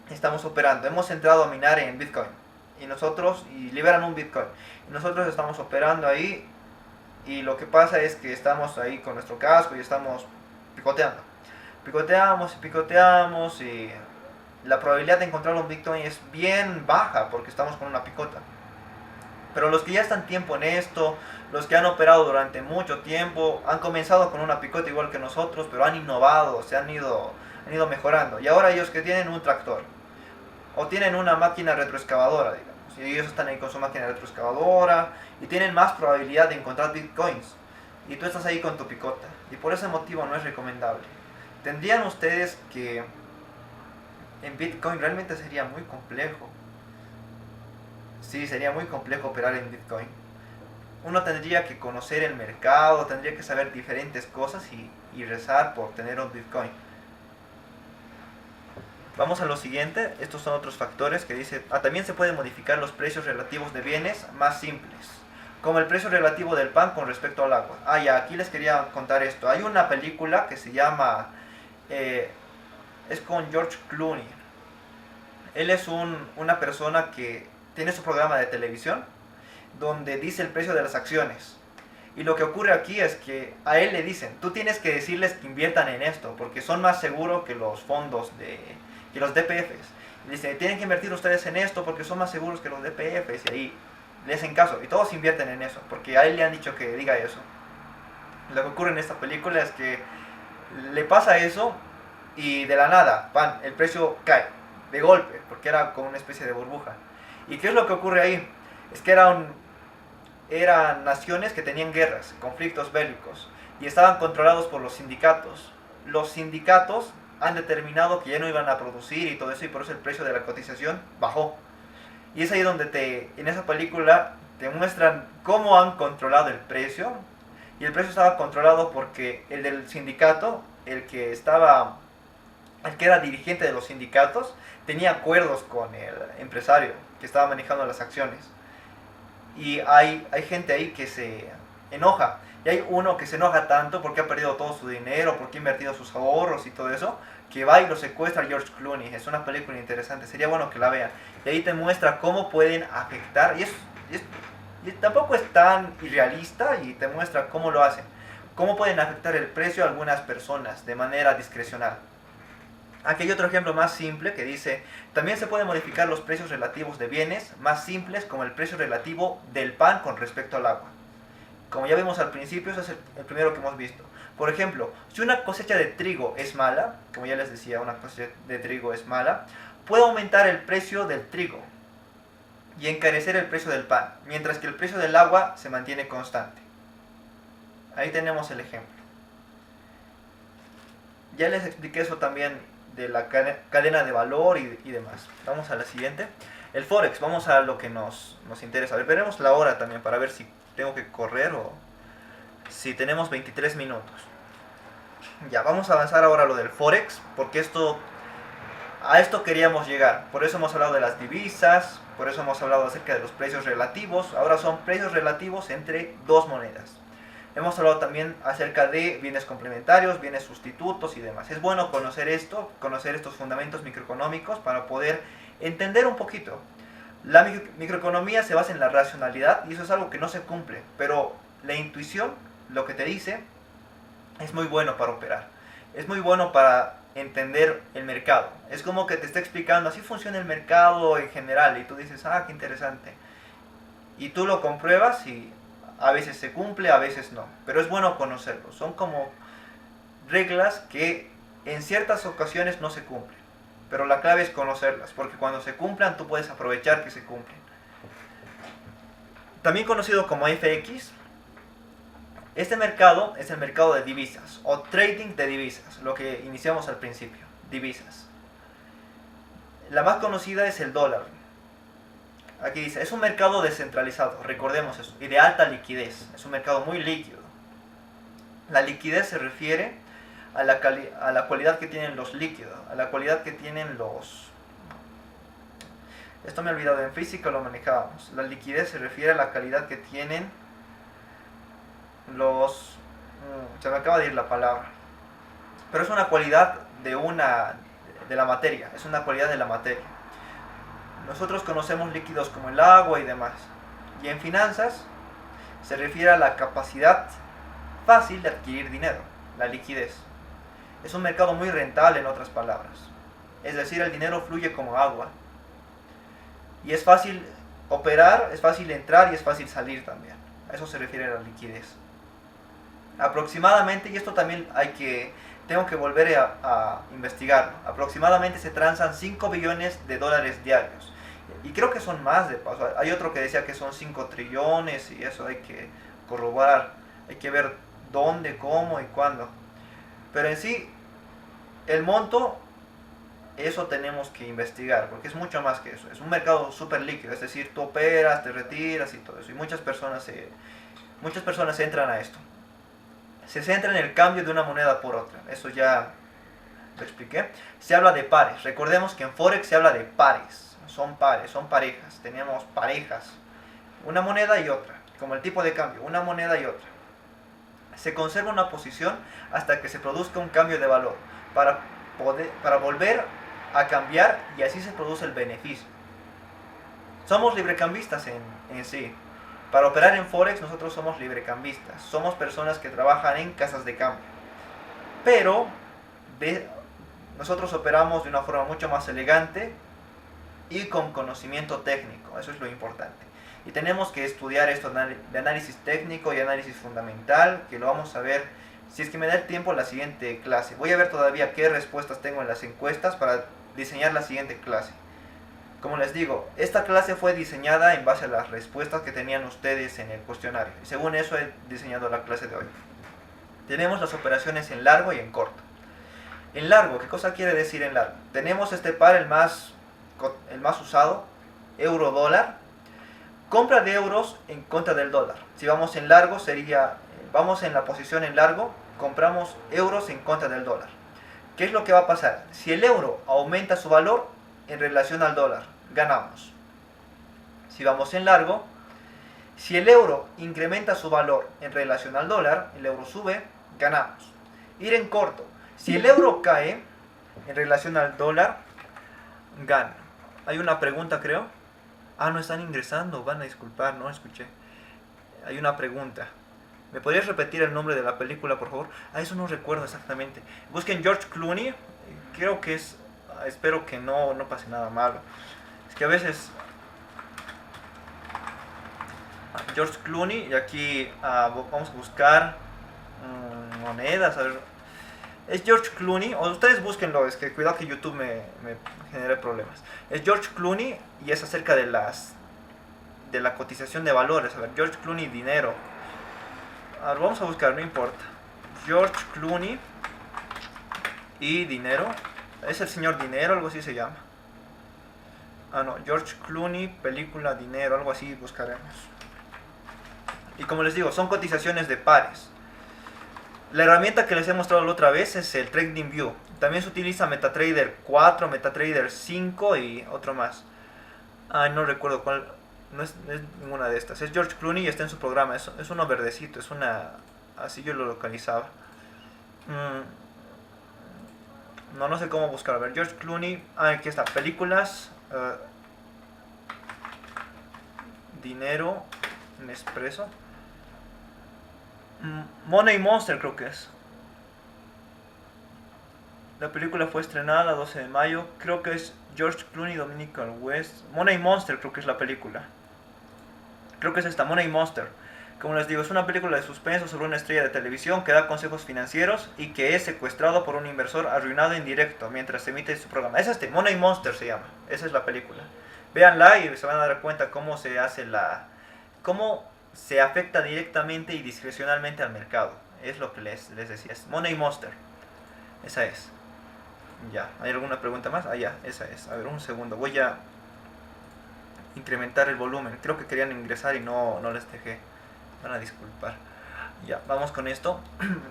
estamos operando, hemos entrado a minar en Bitcoin y liberan un Bitcoin. Y nosotros estamos operando ahí. Y lo que pasa es que estamos ahí con nuestro casco y estamos picoteando. Picoteamos y la probabilidad de encontrar un Bitcoin es bien baja porque estamos con una picota. Pero los que ya están tiempo en esto, los que han operado durante mucho tiempo, han comenzado con una picota igual que nosotros, pero han innovado, se han ido mejorando. Y ahora ellos que tienen un tractor o tienen una máquina retroexcavadora, digamos, Y ellos están ahí con su máquina retroexcavadora y tienen más probabilidad de encontrar bitcoins. Y tú estás ahí con tu picota. Y por ese motivo no es recomendable. Tendrían ustedes que en Bitcoin realmente sería muy complejo. Sí, sería muy complejo operar en Bitcoin. Uno tendría que conocer el mercado, tendría que saber diferentes cosas y rezar por tener un Bitcoin. Vamos a lo siguiente. Estos son otros factores que dice, también se pueden modificar los precios relativos de bienes más simples, como el precio relativo del pan con respecto al agua. Ya, aquí les quería contar esto. Hay una película que se llama, es con George Clooney. Él es una persona que tiene su programa de televisión, donde dice el precio de las acciones. Y lo que ocurre aquí es que a él le dicen, tú tienes que decirles que inviertan en esto, porque son más seguros que los fondos, que los DPFs. Y dice, tienen que invertir ustedes en esto porque son más seguros que los DPFs. Y ahí le hacen caso, y todos invierten en eso, porque a él le han dicho que diga eso. Lo que ocurre en esta película es que le pasa eso, y de la nada, el precio cae, de golpe, porque era como una especie de burbuja. ¿Y qué es lo que ocurre ahí? Es que eran naciones que tenían guerras, conflictos bélicos, y estaban controlados por los sindicatos. Los sindicatos han determinado que ya no iban a producir y todo eso, y por eso el precio de la cotización bajó. Y es ahí donde en esa película te muestran cómo han controlado el precio. Y el precio estaba controlado porque el del sindicato, el que era dirigente de los sindicatos, tenía acuerdos con el empresario que estaba manejando las acciones. Y hay gente ahí que se enoja. Y hay uno que se enoja tanto porque ha perdido todo su dinero, porque ha invertido sus ahorros y todo eso, que va y lo secuestra a George Clooney. Es una película interesante, sería bueno que la vean. Y ahí te muestra cómo pueden afectar, y tampoco es tan irrealista, y te muestra cómo lo hacen. Cómo pueden afectar el precio a algunas personas de manera discrecional. Aquí hay otro ejemplo más simple que dice, también se pueden modificar los precios relativos de bienes más simples, como el precio relativo del pan con respecto al agua. Como ya vimos al principio, ese es el primero que hemos visto. Por ejemplo, si una cosecha de trigo es mala, como ya les decía, una cosecha de trigo es mala, puede aumentar el precio del trigo y encarecer el precio del pan, mientras que el precio del agua se mantiene constante. Ahí tenemos el ejemplo. Ya les expliqué eso también de la cadena de valor y demás. Vamos a la siguiente. El Forex, vamos a lo que nos interesa. A ver, veremos la hora también para ver si tengo que correr o si tenemos 23 minutos. Ya, vamos a avanzar ahora a lo del Forex, porque a esto queríamos llegar. Por eso hemos hablado de las divisas, por eso hemos hablado acerca de los precios relativos. Ahora son precios relativos entre dos monedas. Hemos hablado también acerca de bienes complementarios, bienes sustitutos y demás. Es bueno conocer conocer estos fundamentos microeconómicos para poder entender un poquito. La microeconomía se basa en la racionalidad y eso es algo que no se cumple, pero la intuición, lo que te dice, es muy bueno para operar. Es muy bueno para entender el mercado. Es como que te está explicando, así funciona el mercado en general, y tú dices, qué interesante. Y tú lo compruebas y a veces se cumple, a veces no. Pero es bueno conocerlo. Son como reglas que en ciertas ocasiones no se cumplen. Pero la clave es conocerlas, porque cuando se cumplan tú puedes aprovechar que se cumplen. También conocido como FX, este mercado es el mercado de divisas o trading de divisas, lo que iniciamos al principio, divisas. La más conocida es el dólar. Aquí dice, es un mercado descentralizado, recordemos eso, y de alta liquidez, es un mercado muy líquido. La liquidez se refiere a la cualidad que tienen los líquidos, a la cualidad que tienen los... Esto me he olvidado, en física lo manejábamos. La liquidez se refiere a la calidad que tienen los... Se me acaba de ir la palabra. Pero es una cualidad de la materia, es una cualidad de la materia. Nosotros conocemos líquidos como el agua y demás. Y en finanzas se refiere a la capacidad fácil de adquirir dinero, la liquidez. Es un mercado muy rentable, en otras palabras. Es decir, el dinero fluye como agua. Y es fácil operar, es fácil entrar y es fácil salir también. A eso se refiere la liquidez. Aproximadamente, y esto también tengo que volver a investigarlo, aproximadamente se transan 5 billones de dólares diarios. Y creo que son más de paso. Hay otro que decía que son 5 trillones y eso hay que corroborar. Hay que ver dónde, cómo y cuándo. Pero en sí, el monto, eso tenemos que investigar, porque es mucho más que eso. Es un mercado súper líquido, es decir, tú operas, te retiras y todo eso. Y muchas personas entran a esto. Se centra en el cambio de una moneda por otra. Eso ya lo expliqué. Se habla de pares. Recordemos que en Forex se habla de pares. Son pares, son parejas. Tenemos parejas. Una moneda y otra. Como el tipo de cambio, una moneda y otra. Se conserva una posición hasta que se produzca un cambio de valor para volver a cambiar y así se produce el beneficio. Somos librecambistas en sí. Para operar en Forex nosotros somos librecambistas. Somos personas que trabajan en casas de cambio. Pero nosotros operamos de una forma mucho más elegante y con conocimiento técnico. Eso es lo importante. Y tenemos que estudiar esto de análisis técnico y análisis fundamental, que lo vamos a ver, si es que me da el tiempo, la siguiente clase. Voy a ver todavía qué respuestas tengo en las encuestas para diseñar la siguiente clase. Como les digo, esta clase fue diseñada en base a las respuestas que tenían ustedes en el cuestionario. Y según eso he diseñado la clase de hoy. Tenemos las operaciones en largo y en corto. En largo, ¿qué cosa quiere decir en largo? Tenemos este par, el más usado, euro-dólar. Compra de euros en contra del dólar. Si vamos en largo vamos en la posición en largo, compramos euros en contra del dólar. ¿Qué es lo que va a pasar? Si el euro aumenta su valor en relación al dólar, ganamos. Si vamos en largo, si el euro incrementa su valor en relación al dólar, el euro sube, ganamos. Ir en corto, si el euro cae en relación al dólar, gana. Hay una pregunta, creo. No están ingresando, van a disculpar, no escuché. Hay una pregunta. ¿Me podrías repetir el nombre de la película, por favor? Eso no recuerdo exactamente. Busquen George Clooney. Creo que es... Espero que no pase nada malo. Es que a veces... George Clooney. Y aquí vamos a buscar monedas. A ver. Es George Clooney. O ustedes búsquenlo. Es que cuidado que YouTube me genere problemas. Es George Clooney y es acerca de la cotización de valores. A ver, George Clooney, dinero. A ver, vamos a buscar, no importa. George Clooney y dinero. Es el señor dinero, algo así se llama. No, George Clooney, película, dinero, algo así buscaremos. Y como les digo, son cotizaciones de pares. La herramienta que les he mostrado la otra vez es el TradingView. También se utiliza MetaTrader 4, MetaTrader 5 y otro más. No recuerdo cuál. No es ninguna de estas. Es George Clooney y está en su programa. Es uno verdecito. Es una... Así yo lo localizaba. No sé cómo buscar. A ver, George Clooney. Aquí está. Películas. Dinero. Nespresso. Money Monster creo que es. La película fue estrenada 12 de mayo. Creo que es George Clooney, Dominican West. Money Monster creo que es la película. Creo que es esta, Money Monster. Como les digo, es una película de suspenso sobre una estrella de televisión que da consejos financieros y que es secuestrado por un inversor arruinado en directo mientras se emite su programa. Es Money Monster se llama. Esa es la película. Véanla y se van a dar cuenta cómo se hace cómo se afecta directamente y discrecionalmente al mercado. Es lo que les decía. Es Money Monster. Esa es. Ya. ¿Hay alguna pregunta más? Ya. Esa es. A ver, un segundo. Voy a incrementar el volumen. Creo que querían ingresar y no les dejé. Van a disculpar. Ya. Vamos con esto.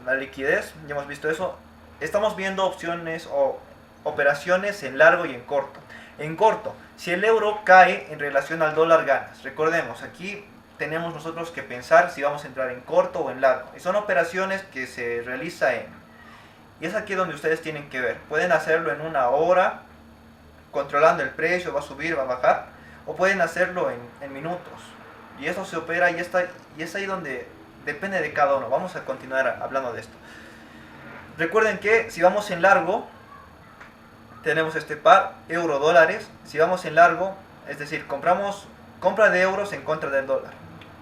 La liquidez. Ya hemos visto eso. Estamos viendo opciones o operaciones en largo y en corto. En corto, si el euro cae en relación al dólar, ganas. Recordemos, aquí tenemos nosotros que pensar si vamos a entrar en corto o en largo. Y son operaciones que se realiza y es aquí donde ustedes tienen que ver. Pueden hacerlo en una hora, controlando el precio, va a subir, va a bajar. O pueden hacerlo en minutos. Y eso se opera y es ahí donde depende de cada uno. Vamos a continuar hablando de esto. Recuerden que si vamos en largo, tenemos este par, euro-dólares. Si vamos en largo, es decir, compra de euros en contra del dólar.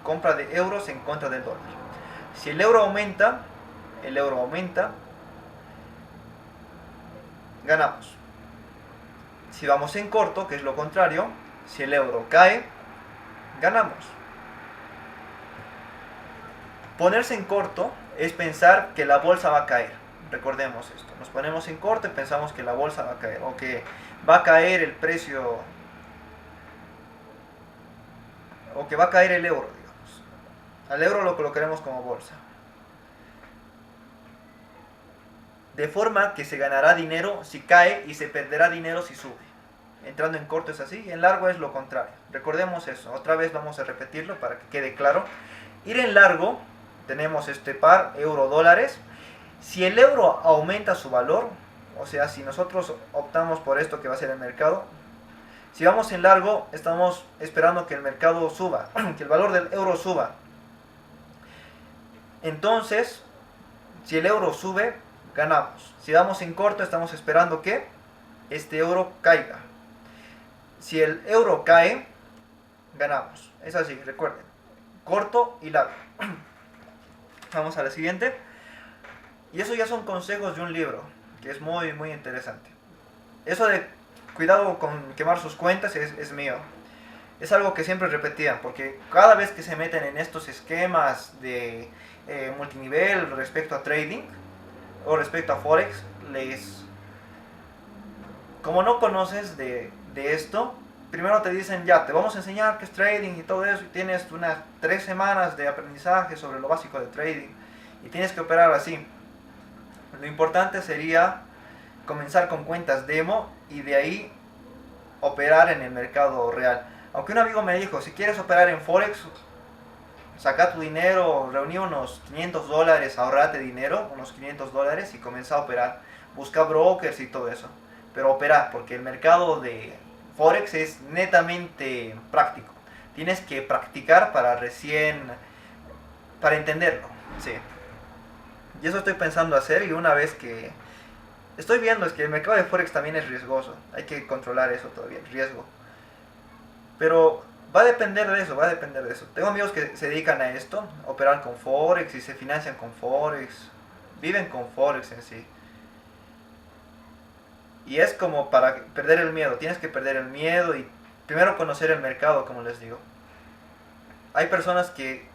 Compra de euros en contra del dólar. Si el euro aumenta, ganamos. Si vamos en corto, que es lo contrario, Si el euro cae, ganamos. Ponerse en corto es pensar que la bolsa va a caer. Recordemos esto. Nos ponemos en corto y pensamos que la bolsa va a caer o que va a caer el precio o que va a caer el euro, digamos. Al euro lo colocaremos como bolsa. De forma que se ganará dinero si cae y se perderá dinero si sube. Entrando en corto es así, en largo es lo contrario. Recordemos eso, otra vez vamos a repetirlo para que quede claro. Ir en largo, tenemos este par, euro-dólares. Si el euro aumenta su valor, o sea, si nosotros optamos por esto que va a ser el mercado, si vamos en largo, estamos esperando que el mercado suba, que el valor del euro suba. Entonces, si el euro sube, ganamos. Si vamos en corto, estamos esperando que este euro caiga. Si el euro cae, ganamos. Es así, recuerden. Corto y largo. Vamos a la siguiente. Y eso ya son consejos de un libro, que es muy, muy interesante. Eso de cuidado con quemar sus cuentas es mío. Es algo que siempre repetían, porque cada vez que se meten en estos esquemas de multinivel respecto a trading o respecto a Forex, como no conoces de esto, primero te dicen ya, te vamos a enseñar qué es trading y todo eso, y tienes unas 3 semanas de aprendizaje sobre lo básico de trading, y tienes que operar así. Lo importante sería comenzar con cuentas demo y de ahí operar en el mercado real. Aunque un amigo me dijo, si quieres operar en Forex, saca tu dinero, reuní unos $500, ahorrate dinero, unos $500 y comienza a operar. Busca brokers y todo eso. Pero opera, porque el mercado de Forex es netamente práctico. Tienes que practicar para entenderlo. Sí. Y eso estoy pensando hacer, y una vez que estoy viendo es que el mercado de Forex también es riesgoso. Hay que controlar eso todavía, el riesgo. Pero va a depender de eso, va a depender de eso. Tengo amigos que se dedican a esto, operar con Forex y se financian con Forex, viven con Forex en sí. Y es como para perder el miedo, tienes que perder el miedo y primero conocer el mercado, como les digo. Hay personas que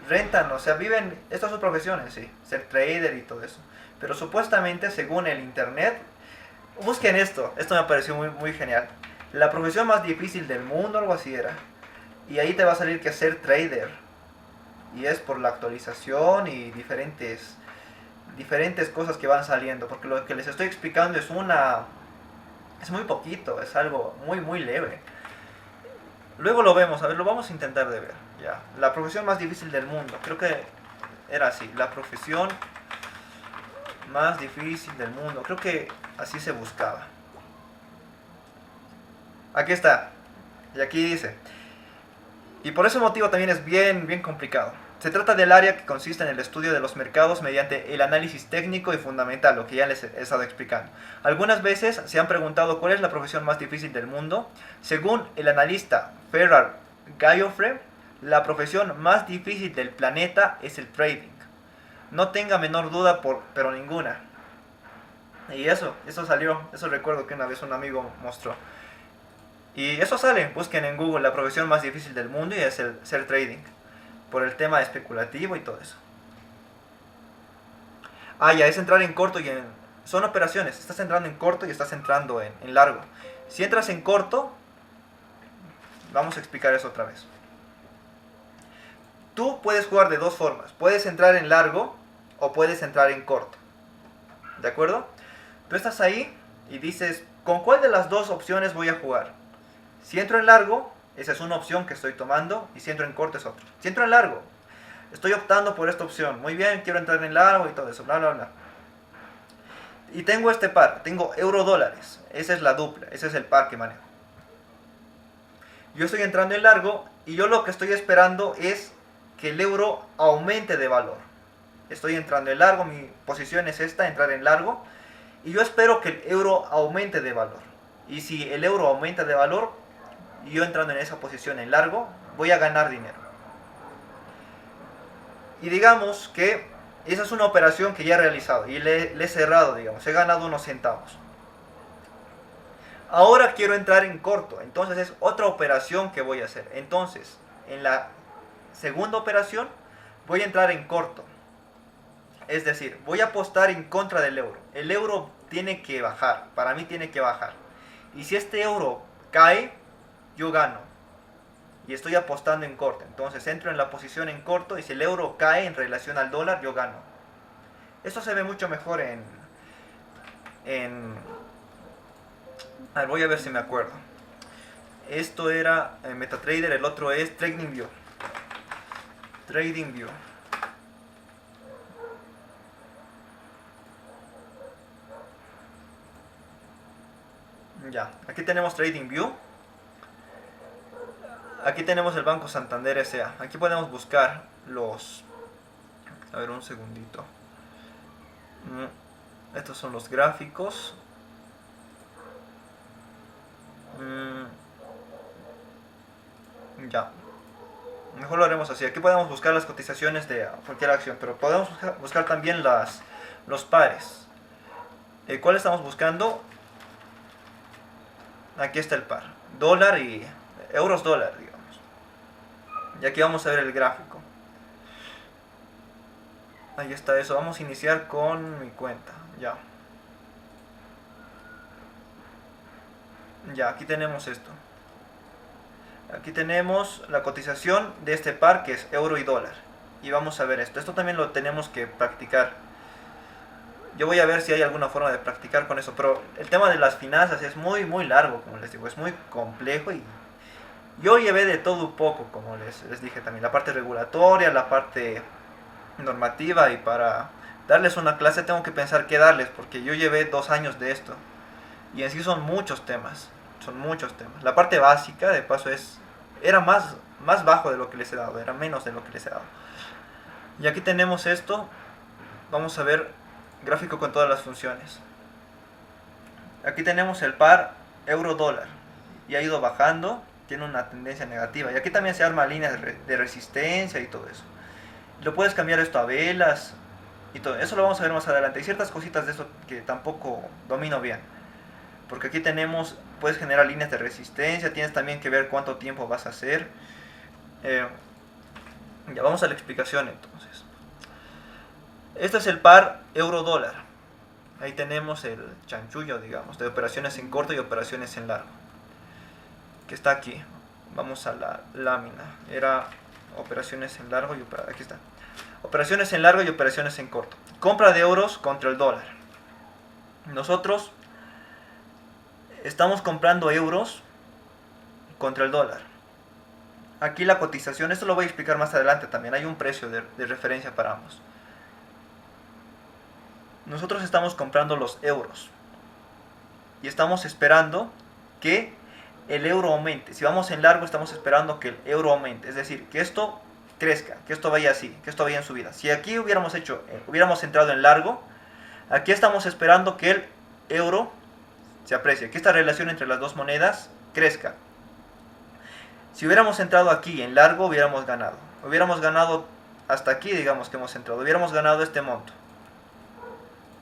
rentan, o sea, viven, esta es su profesión en sí, ser trader y todo eso. Pero supuestamente, según el internet, busquen esto me pareció muy, muy genial. La profesión más difícil del mundo, algo así era. Y ahí te va a salir que ser trader. Y es por la actualización y diferentes cosas que van saliendo. Porque lo que les estoy explicando es muy poquito, es algo muy, muy leve. Luego lo vemos, a ver, lo vamos a intentar de ver. Ya. La profesión más difícil del mundo, creo que era así. La profesión más difícil del mundo, creo que así se buscaba. Aquí está. Y aquí dice. Y por ese motivo también es bien, bien complicado. Se trata del área que consiste en el estudio de los mercados mediante el análisis técnico y fundamental, lo que ya les he estado explicando. Algunas veces se han preguntado cuál es la profesión más difícil del mundo. Según el analista Ferrar Gayofre, la profesión más difícil del planeta es el trading. No tenga menor duda, pero ninguna. Y eso salió, eso recuerdo que una vez un amigo mostró. Y eso sale, busquen en Google la profesión más difícil del mundo y es el ser trading. Por el tema especulativo y todo eso. Ya es entrar en corto son operaciones, estás entrando en corto y estás entrando en largo. Si entras en corto, vamos a explicar eso otra vez. Tú puedes jugar de dos formas, puedes entrar en largo o puedes entrar en corto. ¿De acuerdo? Tú estás ahí y dices, ¿con cuál de las dos opciones voy a jugar? Si entro en largo, esa es una opción que estoy tomando, y si entro en corto es otra. Si entro en largo, estoy optando por esta opción. Muy bien, quiero entrar en largo y todo eso, bla, bla, bla. Y tengo este par, tengo euro-dólares. Esa es la dupla, ese es el par que manejo. Yo estoy entrando en largo y yo lo que estoy esperando es que el euro aumente de valor. Estoy entrando en largo, mi posición es esta, entrar en largo. Y yo espero que el euro aumente de valor. Y si el euro aumenta de valor, yo entrando en esa posición en largo, voy a ganar dinero. Y digamos que esa es una operación que ya he realizado y le he cerrado, digamos, he ganado unos centavos. Ahora quiero entrar en corto, entonces es otra operación que voy a hacer. Entonces, en la segunda operación voy a entrar en corto. Es decir, voy a apostar en contra del euro. El euro tiene que bajar, para mí tiene que bajar. Y si este euro cae, yo gano. Y estoy apostando en corto. Entonces entro en la posición en corto y si el euro cae en relación al dólar, yo gano. Esto se ve mucho mejor en a ver, voy a ver si me acuerdo. Esto era MetaTrader, el otro es TradingView. TradingView. Ya, aquí tenemos TradingView. Aquí tenemos el Banco Santander S.A. Aquí podemos buscar los... A ver, un segundito. Estos son los gráficos. Ya. Mejor lo haremos así. Aquí podemos buscar las cotizaciones de cualquier acción, pero podemos buscar también los pares. ¿Cuál estamos buscando? Aquí está el par. Dólar y euros dólar, digamos. Y aquí vamos a ver el gráfico. Ahí está eso. Vamos a iniciar con mi cuenta. Ya. Ya, aquí tenemos esto. Aquí tenemos la cotización de este par que es euro y dólar. Y vamos a ver esto. Esto también lo tenemos que practicar. Yo voy a ver si hay alguna forma de practicar con eso. Pero el tema de las finanzas es muy largo, como les digo. Es muy complejo y yo llevé de todo un poco, como les dije también. La parte regulatoria, la parte normativa, y para darles una clase tengo que pensar qué darles, porque yo llevé 2 años de esto. Y en sí son muchos temas. Son muchos temas. La parte básica, de paso, era más bajo de lo que les he dado. Era menos de lo que les he dado. Y aquí tenemos esto. Vamos a ver gráfico con todas las funciones. Aquí tenemos el par euro-dólar. Y ha ido bajando. Tiene una tendencia negativa. Y aquí también se arma líneas de resistencia y todo eso. Lo puedes cambiar esto a velas y todo. Eso lo vamos a ver más adelante. Hay ciertas cositas de eso que tampoco domino bien. Porque aquí tenemos, puedes generar líneas de resistencia. Tienes también que ver cuánto tiempo vas a hacer. Ya vamos a la explicación entonces. Este es el par euro-dólar. Ahí tenemos el chanchullo, digamos, de operaciones en corto y operaciones en largo. Que está aquí. Vamos a la lámina. Era operaciones en largo y aquí está. Operaciones en largo y operaciones en corto. Compra de euros contra el dólar. Nosotros estamos comprando euros contra el dólar. Aquí la cotización, esto lo voy a explicar más adelante también. Hay un precio de referencia para ambos. Nosotros estamos comprando los euros y estamos esperando que el euro aumente. Si vamos en largo, estamos esperando que el euro aumente. Es decir, que esto crezca, que esto vaya así, que esto vaya en subida. Si aquí hubiéramos entrado en largo, aquí estamos esperando que el euro se aprecie, que esta relación entre las dos monedas crezca. Si hubiéramos entrado aquí en largo, hubiéramos ganado. Hubiéramos ganado hasta aquí, digamos que hemos entrado. Hubiéramos ganado este monto.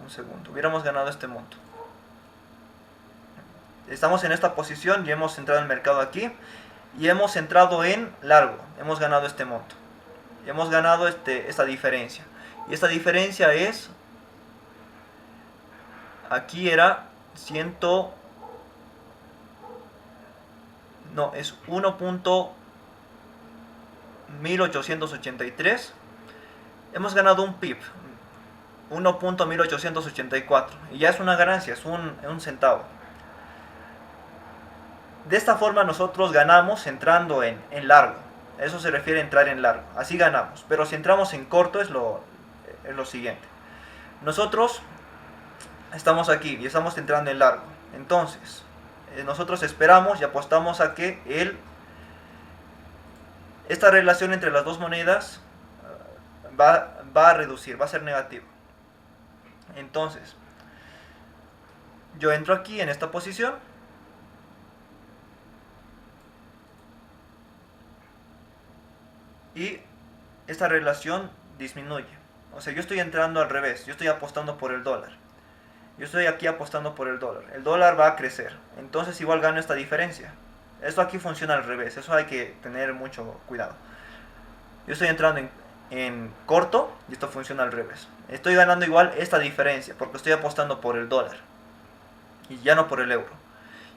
Un segundo. Hubiéramos ganado este monto. Estamos en esta posición y hemos entrado en el mercado aquí. Y hemos entrado en largo. Hemos ganado este monto. Hemos ganado esta diferencia. Y esta diferencia es... Aquí era 100... No, es 1.1883. Hemos ganado un pip. 1.1884. Y ya es una ganancia, es un centavo. De esta forma nosotros ganamos entrando en largo. Eso se refiere a entrar en largo. Así ganamos. Pero si entramos en corto es lo siguiente. Nosotros estamos aquí y estamos entrando en largo. Entonces, nosotros esperamos y apostamos a que esta relación entre las dos monedas va a reducir, va a ser negativo. Entonces, yo entro aquí en esta posición y esta relación disminuye. O sea, yo estoy entrando al revés, yo estoy apostando por el dólar. Yo estoy aquí apostando por el dólar. El dólar va a crecer. Entonces igual gano esta diferencia. Esto aquí funciona al revés. Eso hay que tener mucho cuidado. Yo estoy entrando en corto y esto funciona al revés. Estoy ganando igual esta diferencia porque estoy apostando por el dólar y ya no por el euro.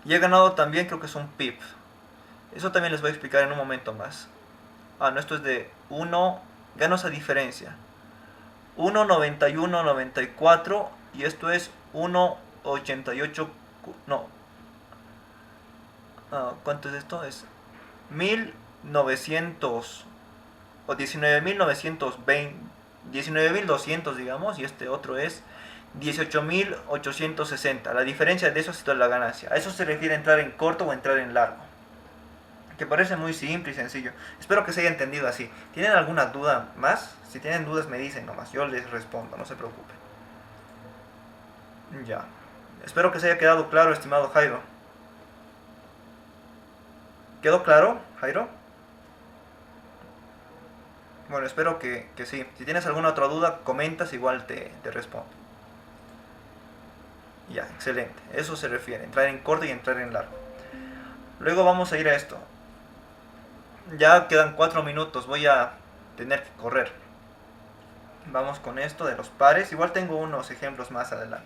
Y he ganado también, creo que es un pip. Eso también les voy a explicar en un momento más. No, esto es de 1, gano esa diferencia. 1,9194 y esto es 1,88, no. ¿Cuánto es esto? Es 1900 o 19.920, 19.200 digamos, y este otro es 18.860. La diferencia de eso es toda la ganancia. A eso se refiere entrar en corto o entrar en largo, que parece muy simple y sencillo. Espero que se haya entendido así. ¿Tienen alguna duda más? Si tienen dudas me dicen nomás, yo les respondo, no se preocupen. Ya. Espero que se haya quedado claro, estimado Jairo. ¿Quedó claro, Jairo? Bueno, espero que sí. Si tienes alguna otra duda, comentas, igual te respondo. Ya, excelente. Eso se refiere, entrar en corto y entrar en largo. Luego vamos a ir a esto. Ya quedan 4 minutos, voy a tener que correr. Vamos con esto de los pares. Igual tengo unos ejemplos más adelante.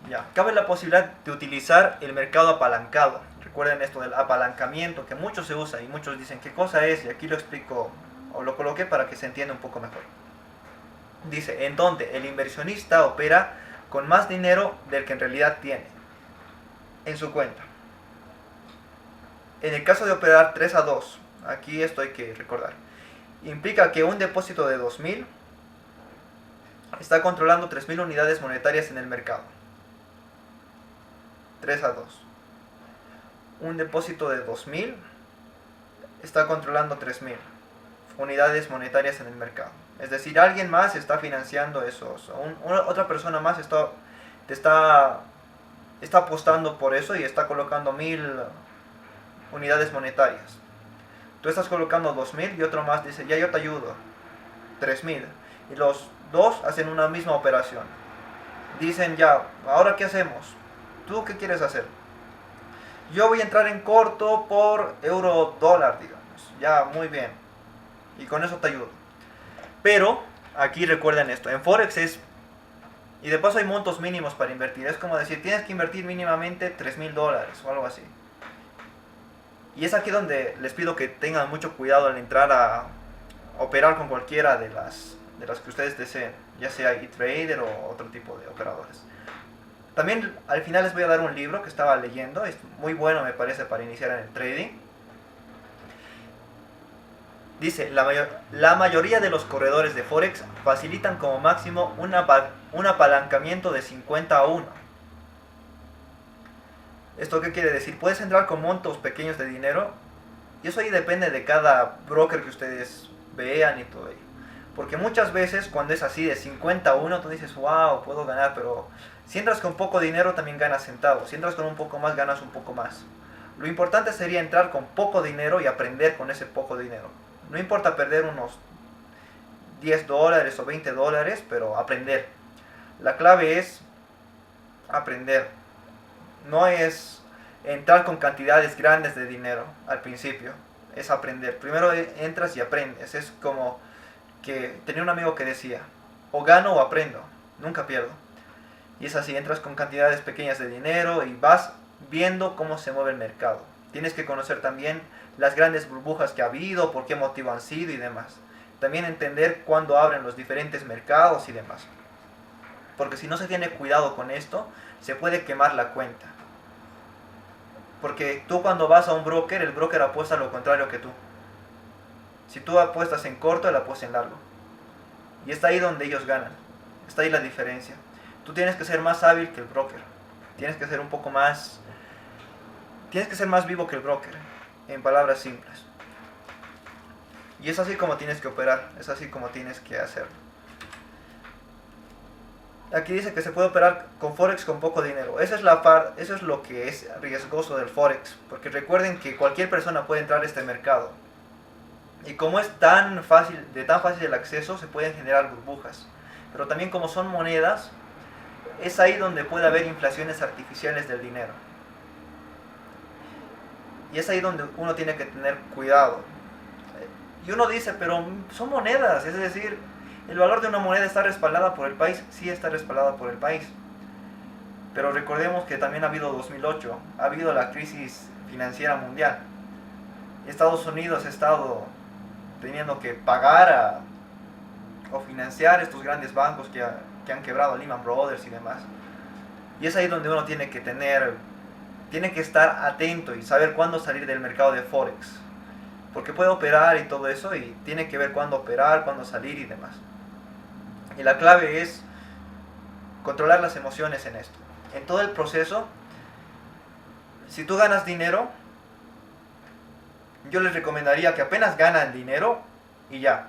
Ya, cabe la posibilidad de utilizar el mercado apalancado. Recuerden esto del apalancamiento, que mucho se usa y muchos dicen qué cosa es, y aquí lo explico o lo coloqué para que se entienda un poco mejor. Dice, en donde el inversionista opera con más dinero del que en realidad tiene en su cuenta. En el caso de operar 3-2, aquí esto hay que recordar, implica que un depósito de 2.000 está controlando 3.000 unidades monetarias en el mercado. 3-2. Un depósito de 2.000 está controlando 3.000 unidades monetarias en el mercado. Es decir, alguien más está financiando esos, otra persona más está apostando por eso y está colocando 1.000 unidades monetarias. Tú estás colocando 2.000 y otro más dice, ya yo te ayudo, 3.000. Y los dos hacen una misma operación. Dicen, ya, ¿ahora qué hacemos? ¿Tú qué quieres hacer? Yo voy a entrar en corto por euro dólar, digamos. Ya, muy bien. Y con eso te ayudo. Pero, aquí recuerden esto, en Forex es, y de paso hay montos mínimos para invertir. Es como decir, tienes que invertir mínimamente $3.000 o algo así. Y es aquí donde les pido que tengan mucho cuidado al entrar a operar con cualquiera de las que ustedes deseen, ya sea eTrader o otro tipo de operadores. También al final les voy a dar un libro que estaba leyendo, es muy bueno me parece para iniciar en el trading. Dice, la mayoría de los corredores de Forex facilitan como máximo un apalancamiento de 50-1. ¿Esto qué quiere decir? Puedes entrar con montos pequeños de dinero y eso ahí depende de cada broker que ustedes vean y todo ello. Porque muchas veces cuando es así de 50-1 tú dices, wow, puedo ganar, pero si entras con poco dinero también ganas centavos, si entras con un poco más ganas un poco más. Lo importante sería entrar con poco dinero y aprender con ese poco dinero. No importa perder unos $10 o $20, pero aprender. La clave es aprender. No es entrar con cantidades grandes de dinero al principio. Es aprender. Primero entras y aprendes. Es como que tenía un amigo que decía, o gano o aprendo, nunca pierdo. Y es así, entras con cantidades pequeñas de dinero y vas viendo cómo se mueve el mercado. Tienes que conocer también las grandes burbujas que ha habido, por qué motivo han sido y demás. También entender cuándo abren los diferentes mercados y demás. Porque si no se tiene cuidado con esto, se puede quemar la cuenta. Porque tú cuando vas a un broker, el broker apuesta lo contrario que tú. Si tú apuestas en corto, él apuesta en largo. Y está ahí donde ellos ganan. Está ahí la diferencia. Tú tienes que ser más hábil que el broker. Tienes que ser un poco más... Tienes que ser más vivo que el broker. En palabras simples. Y es así como tienes que operar. Es así como tienes que hacerlo. Aquí dice que se puede operar con Forex con poco dinero. Eso es lo que es riesgoso del Forex. Porque recuerden que cualquier persona puede entrar a este mercado. Y como es tan fácil el acceso, se pueden generar burbujas. Pero también como son monedas, es ahí donde puede haber inflaciones artificiales del dinero. Y es ahí donde uno tiene que tener cuidado. Y uno dice, pero son monedas, es decir, el valor de una moneda está respaldada por el país. Sí, está respaldada por el país. Pero recordemos que también ha habido 2008, ha habido la crisis financiera mundial. Estados Unidos ha estado teniendo que pagar o financiar estos grandes bancos que han quebrado, Lehman Brothers y demás. Y es ahí donde uno tiene que estar atento y saber cuándo salir del mercado de Forex. Porque puede operar y todo eso, y tiene que ver cuándo operar, cuándo salir y demás. Y la clave es controlar las emociones en esto. En todo el proceso, si tú ganas dinero, yo les recomendaría que apenas ganan dinero y ya,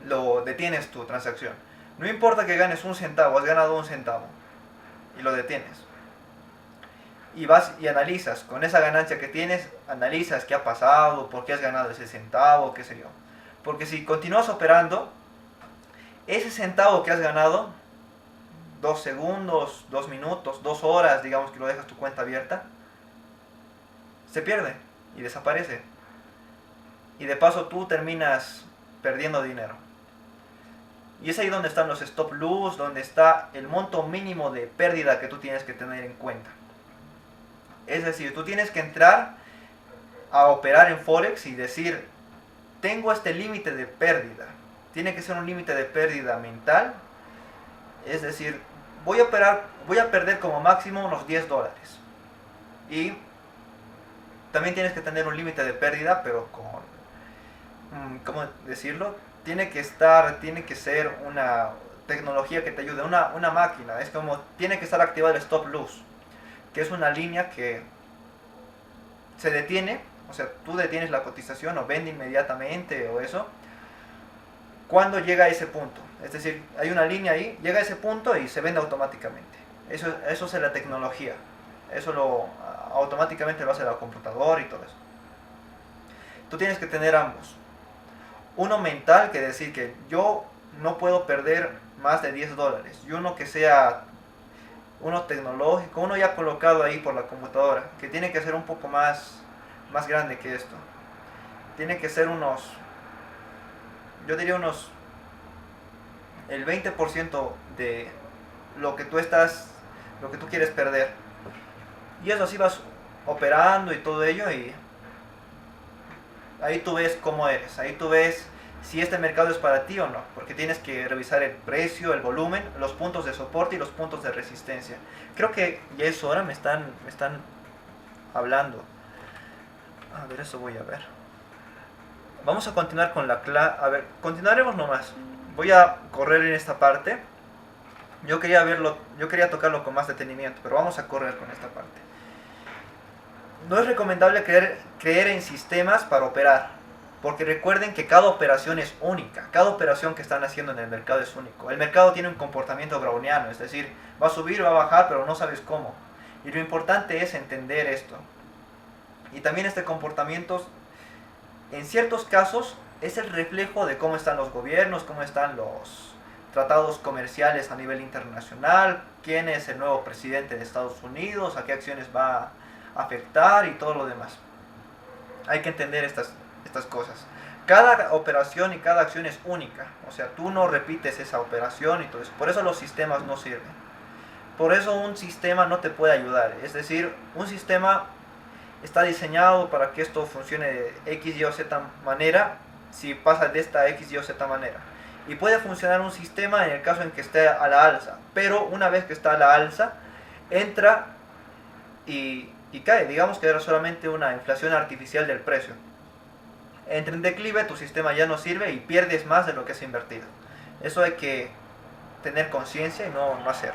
lo detienes tu transacción. No importa que ganes un centavo, has ganado un centavo y lo detienes. Y vas y analizas, con esa ganancia que tienes, analizas qué ha pasado, por qué has ganado ese centavo, qué sé yo. Porque si continúas operando, ese centavo que has ganado, 2 segundos, 2 minutos, 2 horas, digamos que lo dejas tu cuenta abierta, se pierde y desaparece. Y de paso tú terminas perdiendo dinero. Y es ahí donde están los stop loss, donde está el monto mínimo de pérdida que tú tienes que tener en cuenta. Es decir, tú tienes que entrar a operar en Forex y decir, tengo este límite de pérdida. Tiene que ser un límite de pérdida mental. Es decir, voy a perder como máximo unos $10. Y también tienes que tener un límite de pérdida, pero ¿cómo decirlo? Tiene que ser una tecnología que te ayude, una máquina. Es como, tiene que estar activado el stop loss, que es una línea que se detiene, o sea, tú detienes la cotización o vende inmediatamente o eso, cuando llega a ese punto. Es decir, hay una línea ahí, llega a ese punto y se vende automáticamente. Eso es la tecnología. Eso automáticamente lo hace la computadora y todo eso. Tú tienes que tener ambos. Uno mental, que decir que yo no puedo perder más de $10. Y uno que sea uno tecnológico, uno ya colocado ahí por la computadora, que tiene que ser un poco más grande que esto. Tiene que ser yo diría el 20% de lo que tú quieres perder. Y eso así vas operando y todo ello, y ahí tú ves cómo eres, ahí tú ves si este mercado es para ti o no, porque tienes que revisar el precio, el volumen, los puntos de soporte y los puntos de resistencia. Creo que ya es hora, me están hablando. A ver, eso voy a ver. Vamos a continuar con la clase. A ver, continuaremos nomás. Voy a correr en esta parte. Yo quería tocarlo con más detenimiento, pero vamos a correr con esta parte. No es recomendable creer en sistemas para operar, porque recuerden que cada operación es única, cada operación que están haciendo en el mercado es único. El mercado tiene un comportamiento browniano, es decir, va a subir, va a bajar, pero no sabes cómo. Y lo importante es entender esto. Y también este comportamiento, en ciertos casos, es el reflejo de cómo están los gobiernos, cómo están los tratados comerciales a nivel internacional, quién es el nuevo presidente de Estados Unidos, a qué acciones va a afectar y todo lo demás. Hay que entender estas cosas. Cada operación y cada acción es única, o sea, tú no repites esa operación y todo eso. Por eso los sistemas no sirven. Por eso un sistema no te puede ayudar. Es decir, un sistema está diseñado para que esto funcione de X, Y o Z manera, si pasa de esta X, Y o Z manera. Y puede funcionar un sistema en el caso en que esté a la alza, pero una vez que está a la alza, entra y cae. Digamos que era solamente una inflación artificial del precio. Entra en declive, tu sistema ya no sirve y pierdes más de lo que has invertido. Eso hay que tener conciencia y no hacer.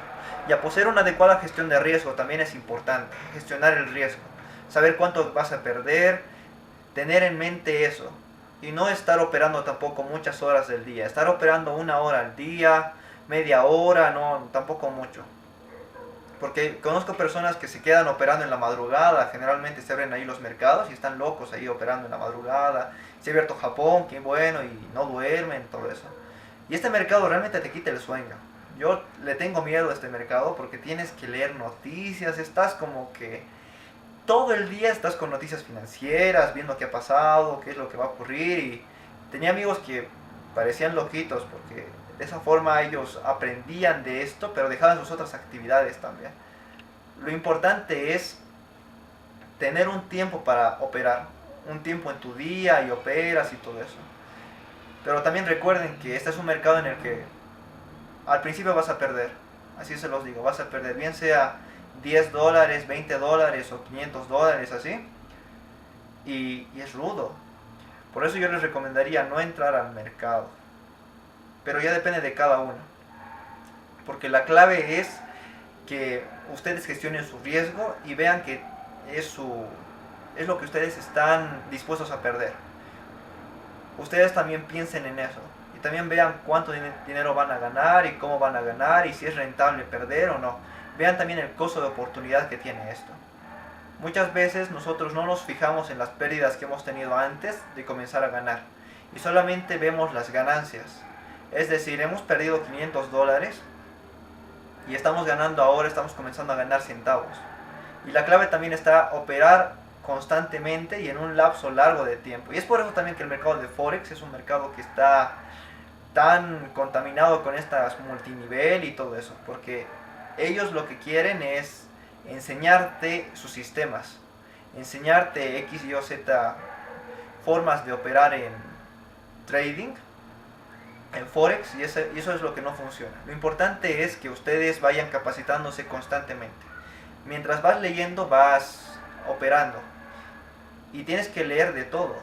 Y a poseer una adecuada gestión de riesgo también es importante. Gestionar el riesgo. Saber cuánto vas a perder. Tener en mente eso. Y no estar operando tampoco muchas horas del día. Estar operando 1 hora al día, media hora, no, tampoco mucho. Porque conozco personas que se quedan operando en la madrugada. Generalmente se abren ahí los mercados y están locos ahí operando en la madrugada. Se ha abierto Japón, qué bueno, y no duermen, todo eso. Y este mercado realmente te quita el sueño. Yo le tengo miedo a este mercado porque tienes que leer noticias, estás como que todo el día estás con noticias financieras, viendo qué ha pasado, qué es lo que va a ocurrir. Y tenía amigos que parecían loquitos porque de esa forma ellos aprendían de esto, pero dejaban sus otras actividades también. Lo importante es tener un tiempo para operar, un tiempo en tu día y operas y todo eso. Pero también recuerden que este es un mercado en el que al principio vas a perder, así se los digo, vas a perder, bien sea $10, $20 o $500, así, y es rudo. Por eso yo les recomendaría no entrar al mercado, pero ya depende de cada uno, porque la clave es que ustedes gestionen su riesgo y vean que es lo que ustedes están dispuestos a perder. Ustedes también piensen en eso y también vean cuánto dinero van a ganar y cómo van a ganar y si es rentable perder o no. Vean también el costo de oportunidad que tiene esto. Muchas veces nosotros no nos fijamos en las pérdidas que hemos tenido antes de comenzar a ganar y solamente vemos las ganancias. Es decir, hemos perdido $500 y estamos ganando ahora, estamos comenzando a ganar centavos. Y la clave también está operar constantemente y en un lapso largo de tiempo. Y es por eso también que el mercado de Forex es un mercado que está tan contaminado con estas multinivel y todo eso, porque ellos lo que quieren es enseñarte sus sistemas, enseñarte X, Y o Z formas de operar en trading, en Forex, y eso es lo que no funciona. Lo importante es que ustedes vayan capacitándose constantemente. Mientras vas leyendo, vas operando. Y tienes que leer de todo,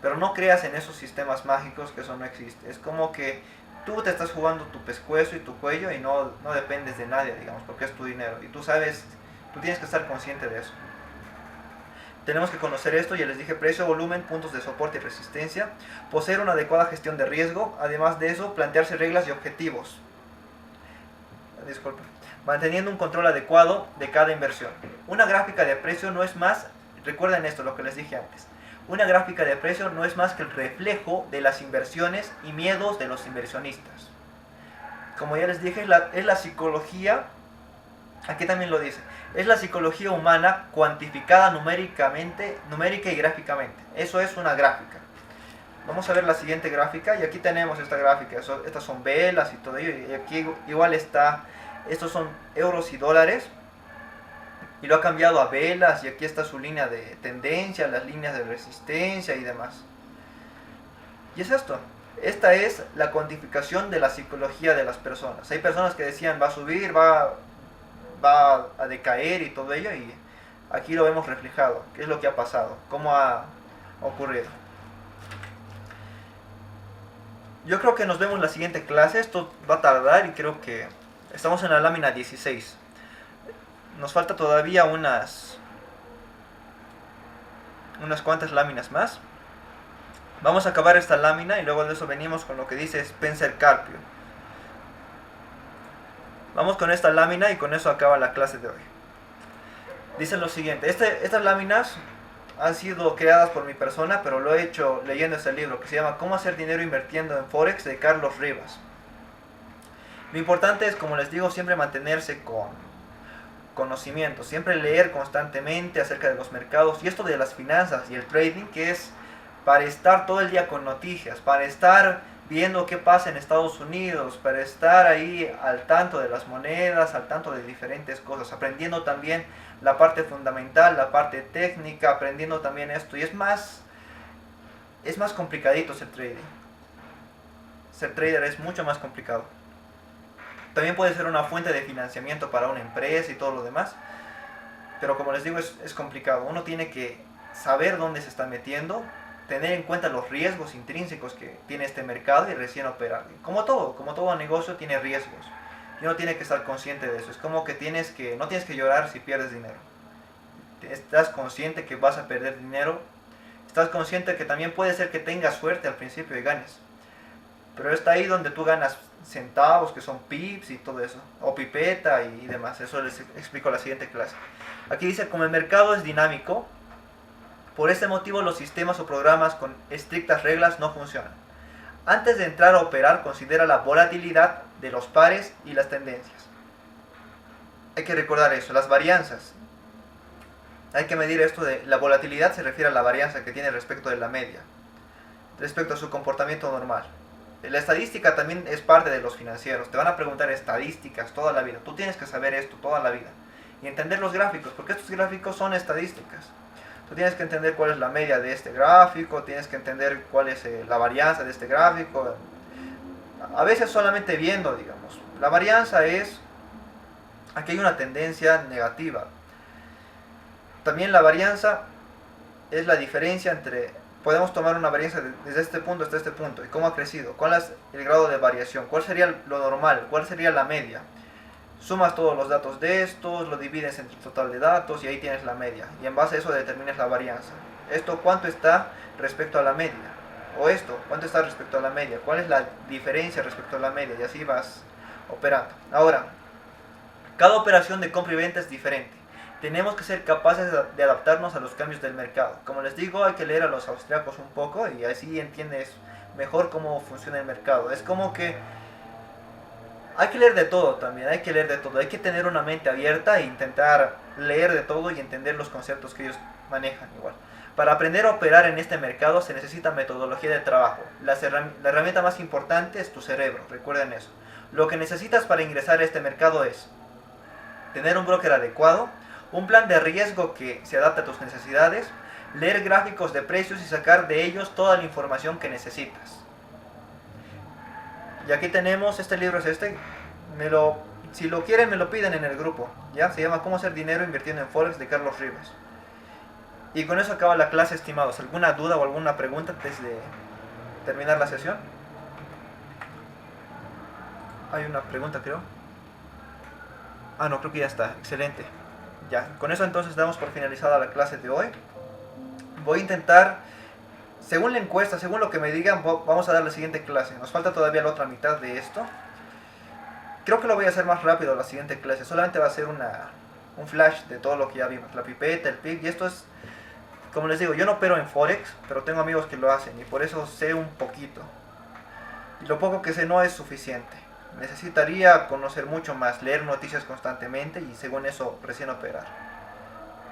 pero no creas en esos sistemas mágicos, que eso no existe. Es como que tú te estás jugando tu pescuezo y tu cuello y no dependes de nadie, digamos, porque es tu dinero. Y tú sabes, tú tienes que estar consciente de eso. Tenemos que conocer esto, ya les dije: precio, volumen, puntos de soporte y resistencia, poseer una adecuada gestión de riesgo, además de eso, plantearse reglas y objetivos. Disculpe. Manteniendo un control adecuado de cada inversión. Una gráfica de precio no es más, recuerden esto, lo que les dije antes, una gráfica de precio no es más que el reflejo de las inversiones y miedos de los inversionistas. Como ya les dije, es la psicología, aquí también lo dice, es la psicología humana cuantificada numérica y gráficamente. Eso es una gráfica. Vamos a ver la siguiente gráfica, y aquí tenemos esta gráfica, estas son velas y todo ello, y aquí igual está, estos son euros y dólares, y lo ha cambiado a velas, y aquí está su línea de tendencia, las líneas de resistencia y demás. Y es esto, esta es la cuantificación de la psicología de las personas. Hay personas que decían va a subir, va a decaer y todo ello, y aquí lo vemos reflejado, qué es lo que ha pasado, cómo ha ocurrido. Yo creo que nos vemos en la siguiente clase, esto va a tardar y creo que estamos en la lámina 16. Nos falta todavía unas cuantas láminas más. Vamos a acabar esta lámina y luego de eso venimos con lo que dice Spencer Carpio. Vamos con esta lámina y con eso acaba la clase de hoy. Dice lo siguiente: estas láminas han sido creadas por mi persona, pero lo he hecho leyendo este libro que se llama Cómo hacer dinero invirtiendo en Forex, de Carlos Rivas. Lo importante es, como les digo, siempre mantenerse con conocimiento, siempre leer constantemente acerca de los mercados y esto de las finanzas y el trading, que es para estar todo el día con noticias, para estar viendo qué pasa en Estados Unidos, para estar ahí al tanto de las monedas, al tanto de diferentes cosas, aprendiendo también la parte fundamental, la parte técnica, aprendiendo también esto. Y es más complicadito ser trading. Ser trader es mucho más complicado. También puede ser una fuente de financiamiento para una empresa y todo lo demás, pero como les digo, es complicado. Uno tiene que saber dónde se está metiendo, tener en cuenta los riesgos intrínsecos que tiene este mercado y recién operar. Como todo negocio tiene riesgos y uno tiene que estar consciente de eso. Es como que no tienes que llorar si pierdes dinero. Estás consciente que vas a perder dinero, estás consciente que también puede ser que tengas suerte al principio y ganes, pero está ahí donde tú ganas centavos, que son pips y todo eso, o pipeta y demás. Eso les explico en la siguiente clase. Aquí dice: como el mercado es dinámico, por este motivo los sistemas o programas con estrictas reglas no funcionan. Antes de entrar a operar, considera la volatilidad de los pares y las tendencias. Hay que recordar eso, las varianzas. Hay que medir esto de la volatilidad, se refiere a la varianza que tiene respecto de la media, respecto a su comportamiento normal. La estadística también es parte de los financieros. Te van a preguntar estadísticas toda la vida. Tú tienes que saber esto toda la vida. Y entender los gráficos, porque estos gráficos son estadísticas. Tú tienes que entender cuál es la media de este gráfico, tienes que entender cuál es la varianza de este gráfico. A veces solamente viendo, digamos. La varianza es, aquí hay una tendencia negativa. También la varianza es la diferencia entre, podemos tomar una varianza desde este punto hasta este punto, y cómo ha crecido, cuál es el grado de variación, cuál sería lo normal, cuál sería la media. Sumas todos los datos de estos, lo divides entre el total de datos y ahí tienes la media. Y en base a eso determinas la varianza. Esto cuánto está respecto a la media. O esto, cuánto está respecto a la media. ¿Cuál es la diferencia respecto a la media? Y así vas operando. Ahora, cada operación de compra y venta es diferente. Tenemos que ser capaces de adaptarnos a los cambios del mercado. Como les digo, hay que leer a los austriacos un poco y así entiendes mejor cómo funciona el mercado. Es como que hay que leer de todo también, hay que leer de todo. Hay que tener una mente abierta e intentar leer de todo y entender los conceptos que ellos manejan igual. Para aprender a operar en este mercado se necesita metodología de trabajo. La herramienta más importante es tu cerebro, recuerden eso. Lo que necesitas para ingresar a este mercado es tener un broker adecuado, un plan de riesgo que se adapte a tus necesidades, leer gráficos de precios y sacar de ellos toda la información que necesitas. Y aquí tenemos, este libro es este, si lo quieren me lo piden en el grupo, ¿ya? Se llama Cómo hacer dinero invirtiendo en Forex, de Carlos Rivas. Y con eso acaba la clase, estimados. ¿Alguna duda o alguna pregunta antes de terminar la sesión? Hay una pregunta, creo. No, creo que ya está, excelente. Ya, con eso entonces damos por finalizada la clase de hoy. Voy a intentar, según la encuesta, según lo que me digan, vamos a dar la siguiente clase. Nos falta todavía la otra mitad de esto. Creo que lo voy a hacer más rápido la siguiente clase. Solamente va a ser un flash de todo lo que ya vimos. La pipeta, el pip. Y esto es, como les digo, yo no opero en Forex, pero tengo amigos que lo hacen. Y por eso sé un poquito. Y lo poco que sé no es suficiente. Necesitaría conocer mucho más, leer noticias constantemente y según eso recién operar.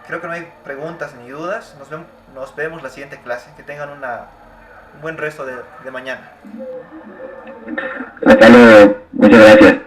Creo que no hay preguntas ni dudas. Nos vemos la siguiente clase. Que tengan un buen resto de mañana. Hasta luego. Muchas gracias.